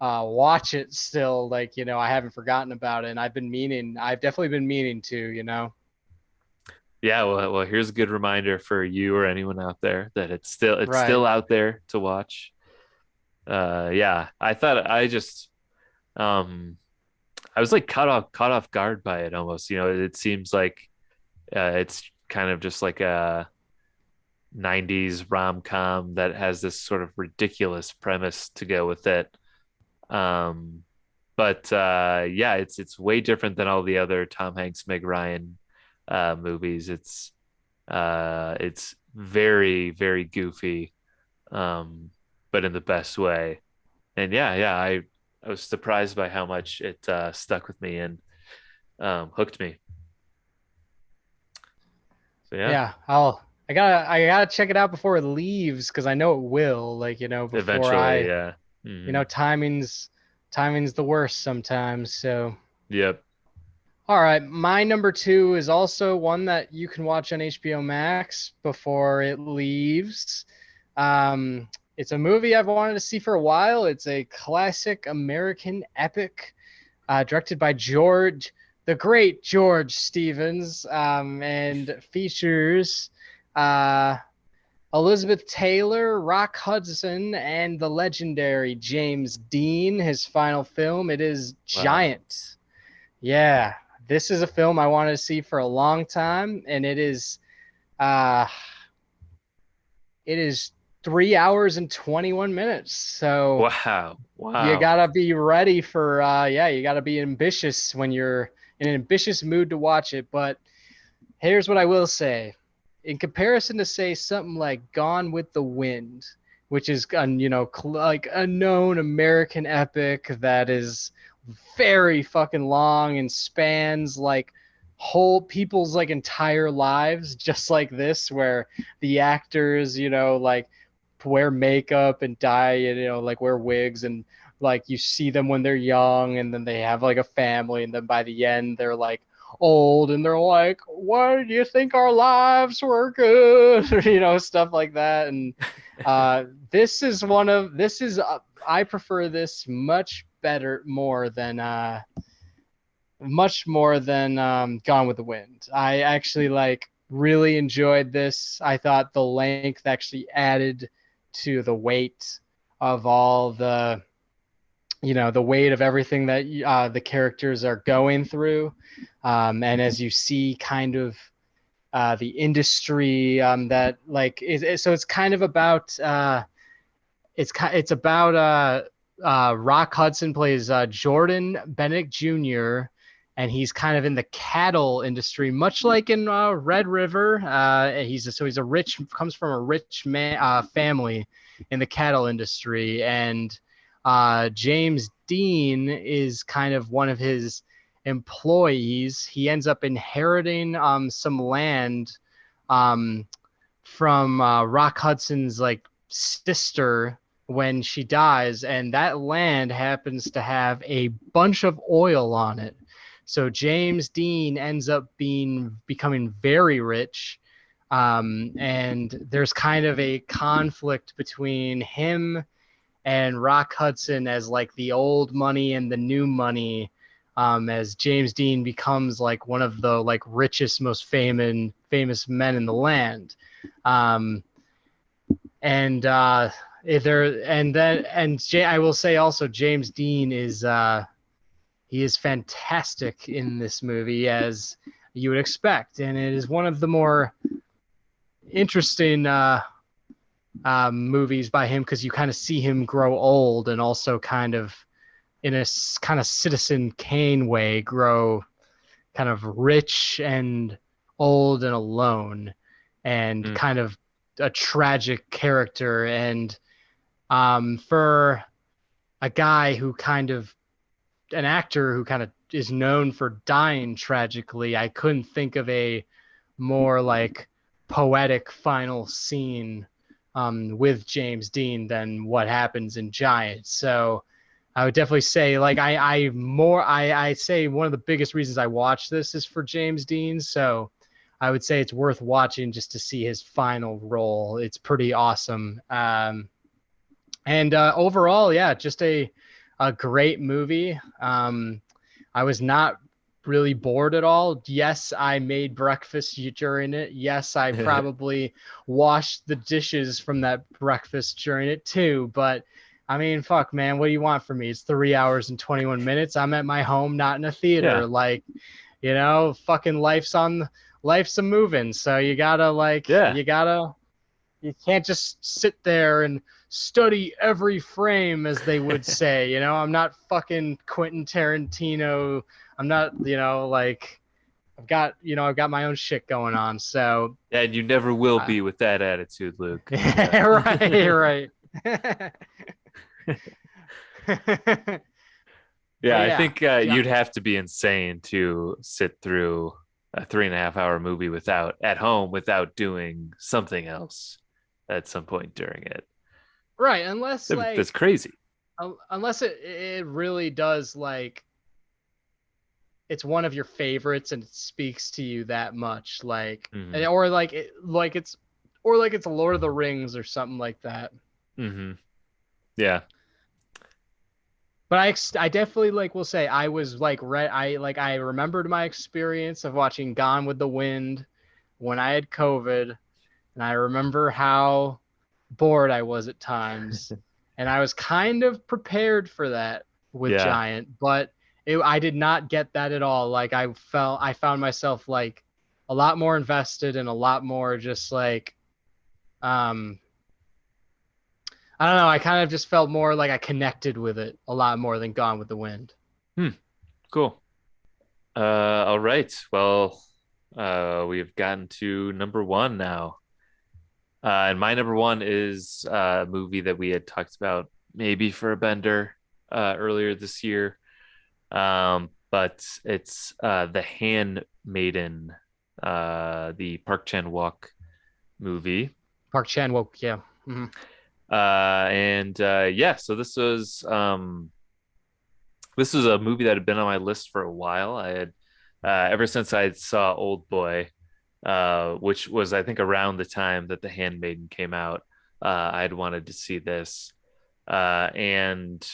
watch it still. Like, I haven't forgotten about it, and I've definitely been meaning to. Yeah, well, here's a good reminder for you or anyone out there that it's Right. still out there to watch. Yeah, I thought um I was like caught off guard by it almost. It seems like it's kind of just like a 90s rom-com that has this sort of ridiculous premise to go with it. Um, but yeah, it's way different than all the other Tom Hanks, Meg Ryan movies. It's very, very goofy, um, but in the best way. And yeah, I was surprised by how much it stuck with me and hooked me. So yeah, Yeah, I gotta check it out before it leaves because I know it will. Like, before eventually, yeah. Hmm. timing's the worst sometimes. So, Yep. all right, my number two is also one that you can watch on HBO Max before it leaves. It's a movie I've wanted to see for a while. It's a classic American epic, directed by the great George Stevens, and features uh, Elizabeth Taylor, Rock Hudson, and the legendary James Dean. His final film. It is Wow. Giant. Yeah, this is a film I wanted to see for a long time, and uh, it is 3 hours and 21 minutes. So Wow. you Wow. gotta be ready for yeah, you gotta be ambitious when you're in an ambitious mood to watch it. But here's what I will say. In comparison to say something like Gone with the Wind, which is like a known American epic that is very fucking long and spans like whole people's like entire lives, just like this, where the actors, like wear makeup and dye, like wear wigs, and like you see them when they're young, and then they have like a family, and then by the end they're like old, and they're like, why do you think our lives were good? Or, stuff like that. And this is I prefer this much more than Gone with the Wind. I actually like really enjoyed this. I thought the length actually added to the weight of all the weight of everything that the characters are going through. And as you see kind of the industry that like so it's kind of about it's about Rock Hudson plays Jordan Bennick Jr., and he's kind of in the cattle industry, much like in Red River. He's a rich, comes from a rich man family in the cattle industry, and James Dean is kind of one of his employees. He ends up inheriting some land um, from Rock Hudson's like sister when she dies, and that land happens to have a bunch of oil on it. So James Dean ends up becoming very rich, and there's kind of a conflict between him and Rock Hudson as like the old money and the new money. As James Dean becomes like one of the like richest, most famous men in the land. And Either and then and I will say also James Dean is he is fantastic in this movie as you would expect, and it is one of the more interesting movies by him because you kind of see him grow old and also kind of in a kind of Citizen Kane way grow kind of rich and old and alone and Mm, kind of a tragic character. And for a guy who kind of an actor who kind of is known for dying tragically, I couldn't think of a more like poetic final scene with James Dean than what happens in Giant. So I would definitely say like I say one of the biggest reasons I watch this is for James Dean. So I would say it's worth watching just to see his final role. It's pretty awesome. And overall, yeah, just a great movie. I was not really bored at all. Yes, I made breakfast during it. Yes, I probably washed the dishes from that breakfast during it too. But I mean, fuck, man, what do you want from me? It's 3 hours and 21 minutes. I'm at my home, not in a theater. yeah, Like, fucking life's a moving. So yeah, you can't just sit there and study every frame, as they would say. I'm not fucking Quentin Tarantino. I'm not, like I've got my own shit going on. So yeah. And you never will uh, be with that attitude, Luke. Yeah. right, right. Yeah, But I yeah, think you'd have to be insane to sit through a 3.5 hour movie without at home without doing something else at some point during it. right. Unless That's like, crazy. unless it really does like it's one of your favorites and it speaks to you that much, like, Hmm. or like it's Lord of the Rings or something like that. Hmm. Yeah. But I definitely like will say I was like I remembered my experience of watching Gone with the Wind when I had COVID, and I remember how bored I was at times, and I was kind of prepared for that with Yeah. Giant, but I did not get that at all. Like I found myself like a lot more invested and a lot more just like um I don't know. I kind of just felt more like I connected with it a lot more than Gone with the Wind. Hmm. Cool. All right. Well, we've gotten to number one now. And my number one is a movie that we had talked about maybe for a bender earlier this year. But it's The Handmaiden, the Park Chan-wook movie. Park Chan Wook, yeah. Hmm. And yeah, so this was a movie that had been on my list for a while. I had ever since I saw Old Boy, which was I think around the time that The Handmaiden came out. I had wanted to see this, and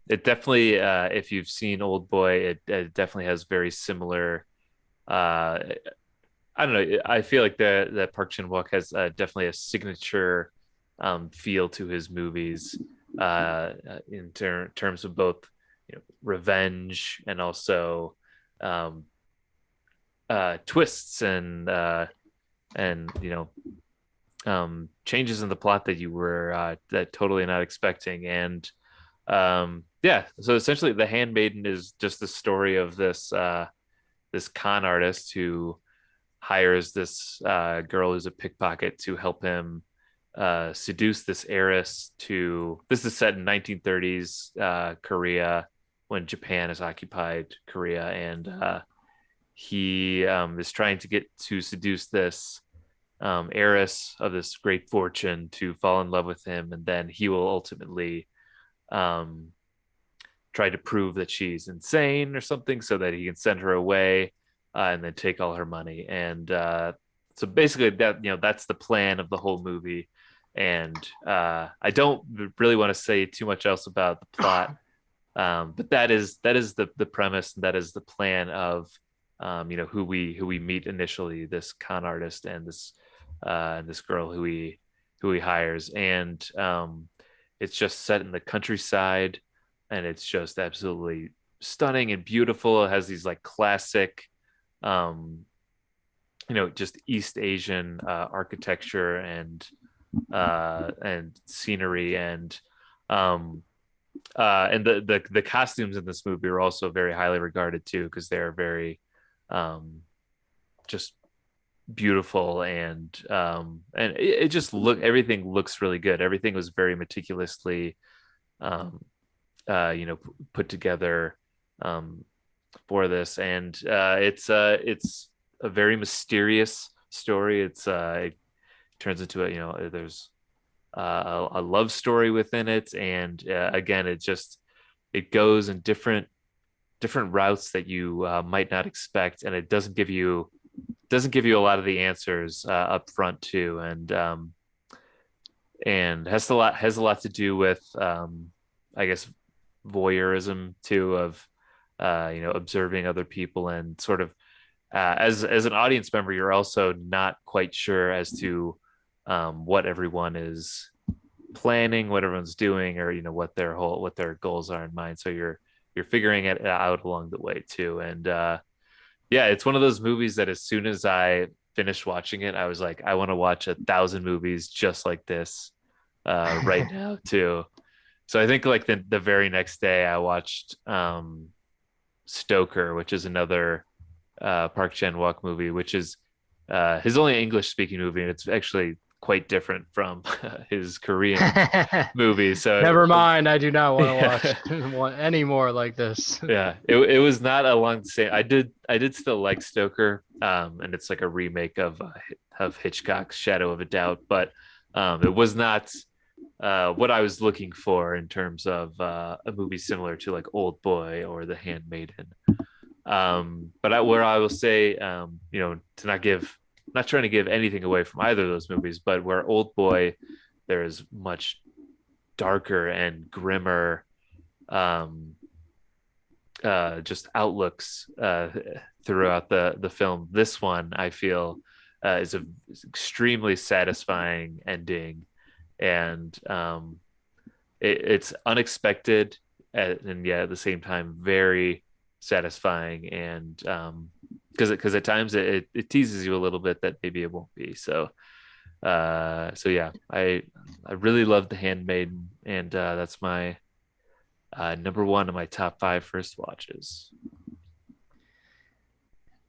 it definitely, if you've seen Old Boy, it definitely has very similar. Uh, I don't know. I feel like the Park Chan Wook has definitely a signature feel to his movies in terms of both revenge and also um, twists and changes in the plot that you were that totally not expecting. And yeah, so essentially, The Handmaiden is just the story of this con artist who hires this girl who's a pickpocket to help him seduce this heiress to. This is set in 1930s Korea when Japan has occupied Korea, and he is trying to get to seduce this heiress of this great fortune to fall in love with him, and then he will ultimately um, try to prove that she's insane or something so that he can send her away and then take all her money. And so basically, that's the plan of the whole movie. And I don't really want to say too much else about the plot, but that is the premise, and that is the plan of who we meet initially, this con artist and this girl who he who he hires, and it's just set in the countryside, and it's just absolutely stunning and beautiful. It has these like classic, um, just East Asian architecture and scenery, um, and the costumes in this movie are also very highly regarded too, because they're very um, just beautiful, and it just everything looks really good. Everything was very meticulously um, put together um, for this, and it's a very mysterious story. It turns into there's a love story within it, and again, it goes in different routes that you might not expect, and it doesn't give you a lot of the answers up front too, and has a lot to do with I guess voyeurism too, of observing other people, and sort of as an audience member, you're also not quite sure as to what everyone is planning, what everyone's doing, or what their goals are in mind. So you're figuring it out along the way too, and yeah, it's one of those movies that as soon as I finished watching it, I was like, I want to watch 1,000 movies just like this right now too. So I think like the very next day I watched Stoker, which is another Park Chan-wook movie, which is his only English speaking movie, and it's actually quite different from his Korean movies. So Never mind. I do not want yeah, to watch any more like this. yeah, it was not along the same. I did still like Stoker, and it's like a remake of Hitchcock's Shadow of a Doubt, but it was not what I was looking for in terms of a movie similar to like Old Boy or The Handmaiden. Where I will say, to not trying to give anything away from either of those movies, but where Old Boy, there is much darker and grimmer, just outlooks throughout the film. This one, I feel, is a extremely satisfying ending, and it's unexpected, and yeah, at the same time, very satisfying, and because at times it teases you a little bit that maybe it won't be. So yeah, I really love The Handmaiden, and that's my number one of my top five first watches.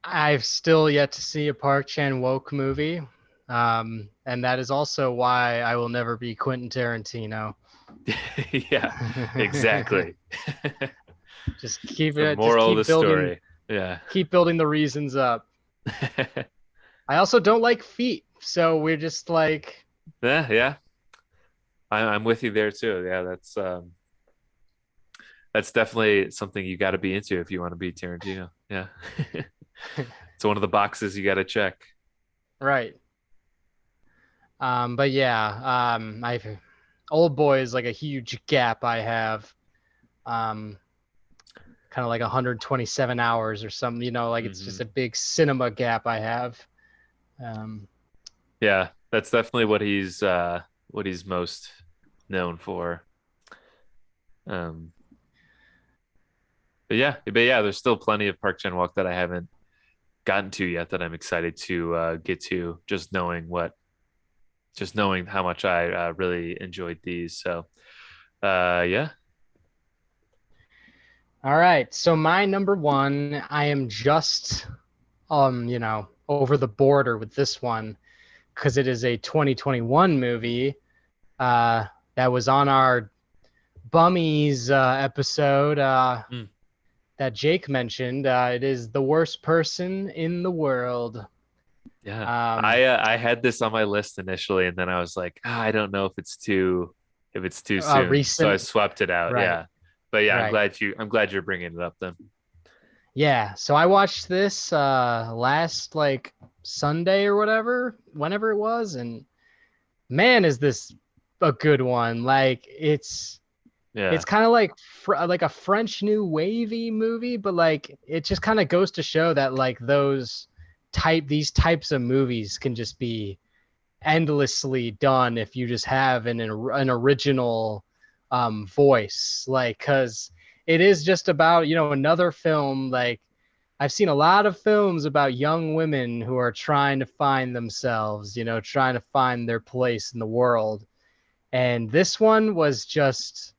I've still yet to see a Park Chan-wook movie, and that is also why I will never be Quentin Tarantino. Yeah, exactly. Just keep The it. Just moral of the keep building. story. Yeah. Keep building the reasons up. I also don't like feet, so we're just like. Yeah. I'm with you there too. Yeah, that's definitely something you got to be into if you want to be Tarantino. Yeah. It's one of the boxes you got to check. Right. But yeah, I've Old Boy is like a huge gap I have. Kind of like 127 hours or something, like it's just a big cinema gap I have. Yeah, that's definitely what he's most known for. Um, but yeah, there's still plenty of Park Chan-wook that I haven't gotten to yet that I'm excited to get to. Just knowing how much I really enjoyed these. So, yeah. All right, so my number one, I am just, over the border with this one because it is a 2021 movie that was on our Bummies episode that Jake mentioned. It is The Worst Person in the World. Yeah, I had this on my list initially, and then I was like, I don't know if it's too soon, recent. so I swapped it out. Right. Yeah, but yeah, Right. I'm glad you're bringing it up then. Yeah, so I watched this last like Sunday or whenever it was, and man, is this a good one. Like it's Yeah, kind of like a French New Wavy movie, but like it just kind of goes to show that like these types of movies can just be endlessly done if you just have an original voice, like, because it is just about, another film. Like, I've seen a lot of films about young women who are trying to find themselves, trying to find their place in the world. And this one was just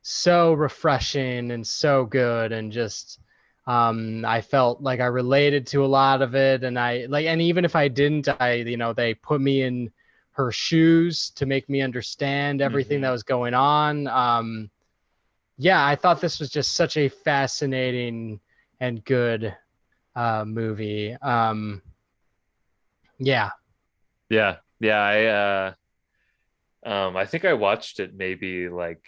so refreshing and so good, and just I felt like I related to a lot of it. And and even if I didn't, they put me in her shoes to make me understand everything that Hmm. was going on. Yeah, I thought this was just such a fascinating and good movie. Yeah. Yeah, yeah. I think I watched it maybe like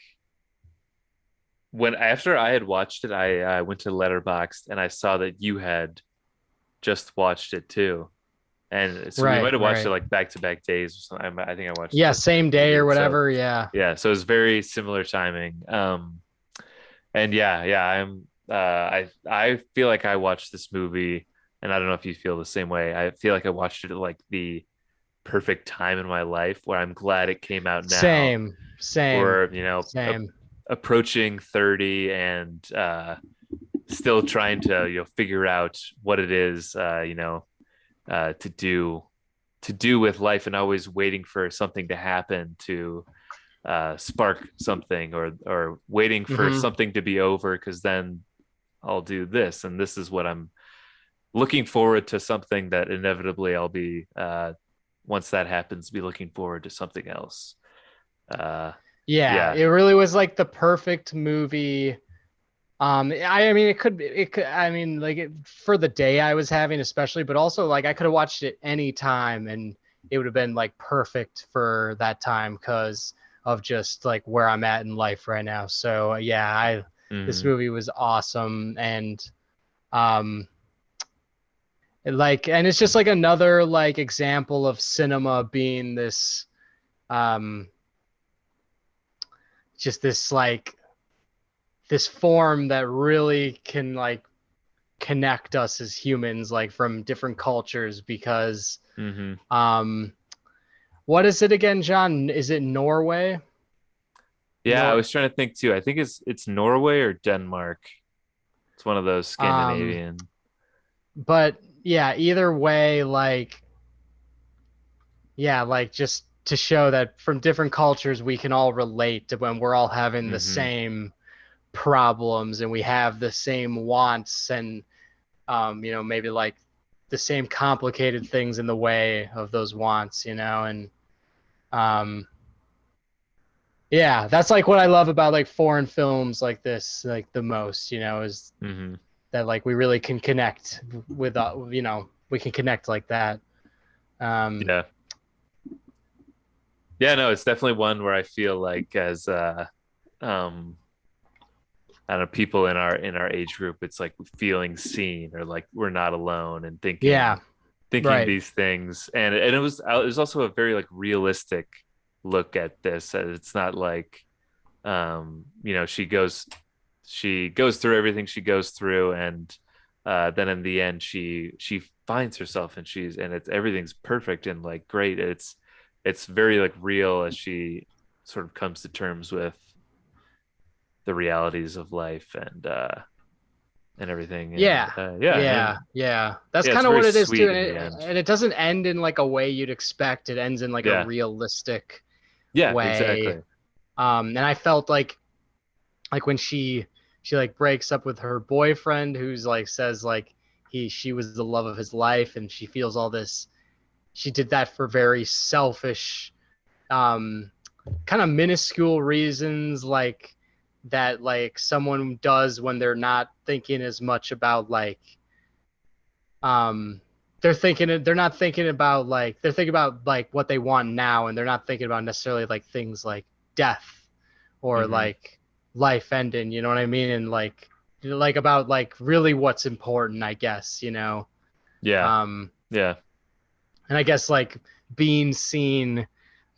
when after I had watched it, I went to Letterboxd and I saw that you had just watched it too. And so we might Right, have watched it right. like back to back days or something. I think I watched it Yeah, just after same you day or did. So whatever. Yeah. yeah, so it's very similar timing. And yeah, I feel like I watched this movie, and I don't know if you feel the same way. I feel like I watched it at like the perfect time in my life where I'm glad it came out now. Same, same, We're, same. approaching 30 and still trying to, figure out what it is, to do with life, and always waiting for something to happen to spark something, or waiting for Hmm. something to be over because then I'll do this, and this is what I'm looking forward to, something that inevitably I'll be once that happens, be looking forward to something else. uh Yeah, yeah. it really was like the perfect movie. I mean, I mean, like, for the day I was having, especially, but also, like, I could have watched it any time and it would have been like perfect for that time because of just like where I'm at in life right now. So yeah, this Hmm. movie was awesome. And um and it's just like another like example of cinema being this um just this form that really can like connect us as humans, like from different cultures. Because Hmm. um what is it again, John? Is it Norway? Yeah, I Nor was trying to think too. I think it's Norway or Denmark. It's one of those um Scandinavian. but yeah, either way, like, yeah, like, just to show that from different cultures we can all relate to when we're all having the Hmm. same problems and we have the same wants, and maybe like the same complicated things in the way of those wants, and um yeah, that's like what I love about like foreign films like this, like, the most, is Hmm. that like we really can connect with we can connect like that. um Yeah. Yeah, no, it's definitely one where I feel like as um I don't know, people in our age group, it's like feeling seen, or like we're not alone, and thinking yeah, thinking right. these things. And it was also a very like realistic look at this. It's not like she goes through everything she goes through, and then in the end she finds herself, and it's everything's perfect and like great. It's very like real as she sort of comes to terms with the realities of life, and everything. And Yeah, yeah, yeah, and yeah, that's yeah, it's kind of very what it is too. sweet And in the end. it doesn't end in like a way you'd expect. It ends in like a Yeah, realistic yeah, way. exactly. And I felt like when she like breaks up with her boyfriend, who's like says like she was the love of his life, and she feels all this. She did that for very selfish, um kind of minuscule reasons, like that, like someone does when they're not thinking as much about like um they're not thinking about like, they're thinking about like what they want now, and they're not thinking about necessarily like things like death or Hmm. like life ending, you know what I mean? And like about like really what's important, I guess, Yeah, um yeah. and I guess like being seen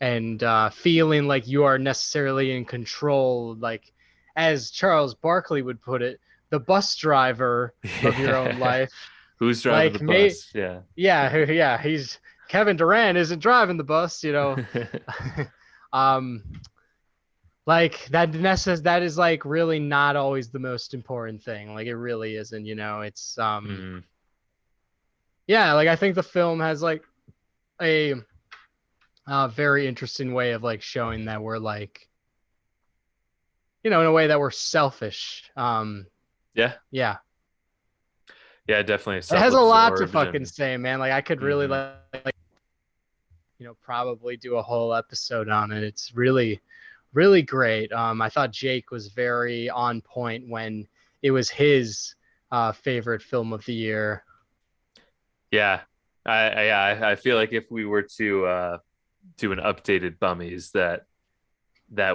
and feeling like you are necessarily in control, like, as Charles Barkley would put it, the bus driver of your own Yeah. life. Who's driving the Like, bus? Yeah. yeah, yeah, he's Kevin Durant isn't driving the bus, um, like that is like really not always the most important thing. Like it really isn't, it's, Mhm. yeah, like I think the film has like a very interesting way of like showing that we're like, in a way that we're selfish. Yeah. Yeah, Yeah, definitely it has a lot to self-absorbed fucking and say, man. Like I could really mhm. like, probably do a whole episode on it. It's really, really great. I thought Jake was very on point when it was his favorite film of the year. Yeah. I feel like if we were to do an updated Bummies, that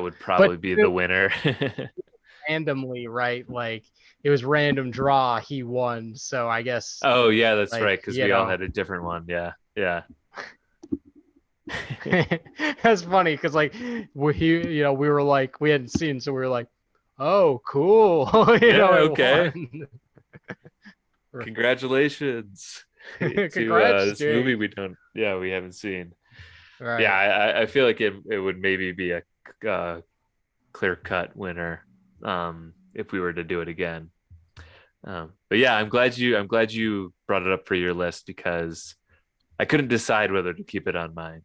would But probably be the winner. randomly, right? Like it was random draw. He won, so I guess Oh yeah, that's like right, because we all had a different one. Yeah, yeah. that's funny because like we were like we hadn't seen, so we were like, oh, cool, Yeah, it okay. won. Congratulations to Congrats, this movie Jake. we don't, yeah, we haven't seen. Yeah, Right. I feel like it would maybe be a clear cut winner if we were to do it again. But yeah, I'm glad you brought it up for your list because I couldn't decide whether to keep it on mine.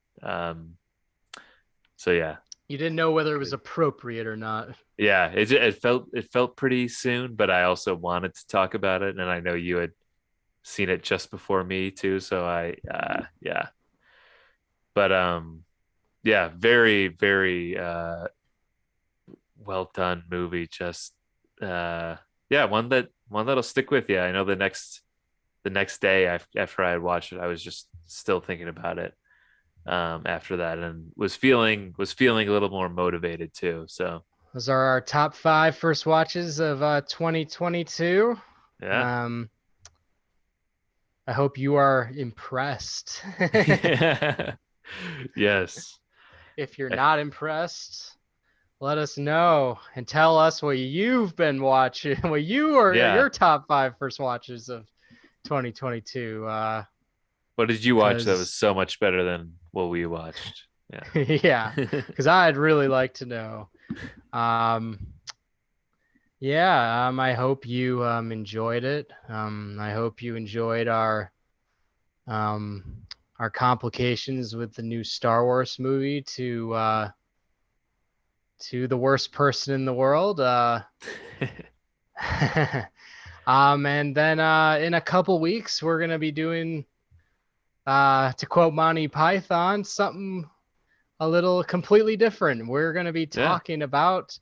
So yeah, You didn't know whether it was appropriate or not. yeah, it felt pretty soon, but I also wanted to talk about it, and I know you had seen it just before me too, so yeah, but yeah, very very well done movie. Just yeah, one that'll stick with you. I know the next day after I had watched it, I was just still thinking about it after that, and was feeling a little more motivated too. So Those are our top 5 first watches of 2022. yeah. Um, I hope you are impressed. Yes. If you're not impressed, let us know and tell us what you've been watching, what you are Yeah. your top 5 first watches of 2022. What did you watch that was Because so much better than what we watched? Yeah. yeah, because I'd really like to know. Um, yeah, I hope you enjoyed it. I hope you enjoyed um, our complications with the new Star Wars movie to the worst person in the world. And then in a couple weeks we're gonna be doing, to quote Monty Python, something a little completely different. We're gonna be Yeah. talking about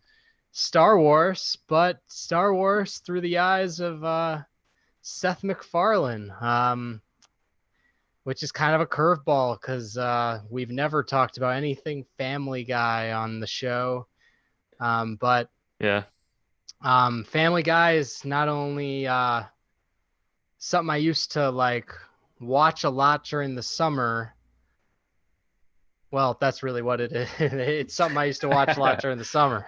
Star Wars, but Star Wars through the eyes of Seth MacFarlane, which is kind of a curveball because we've never talked about anything Family Guy on the show. But Yeah. Family Guy is not only something I used to like watch a lot during the summer. Well, that's really what it is. It's something I used to watch a lot during the summer.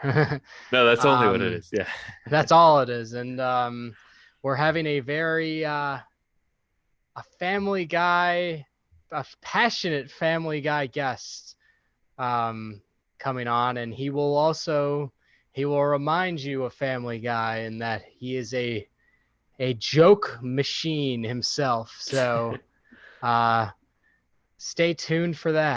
No, that's only what it um, is. Yeah. that's all it is. And we're having a very a Family Guy, a passionate Family Guy guest coming on, and he will remind you of Family Guy and that he is a joke machine himself. So stay tuned for that.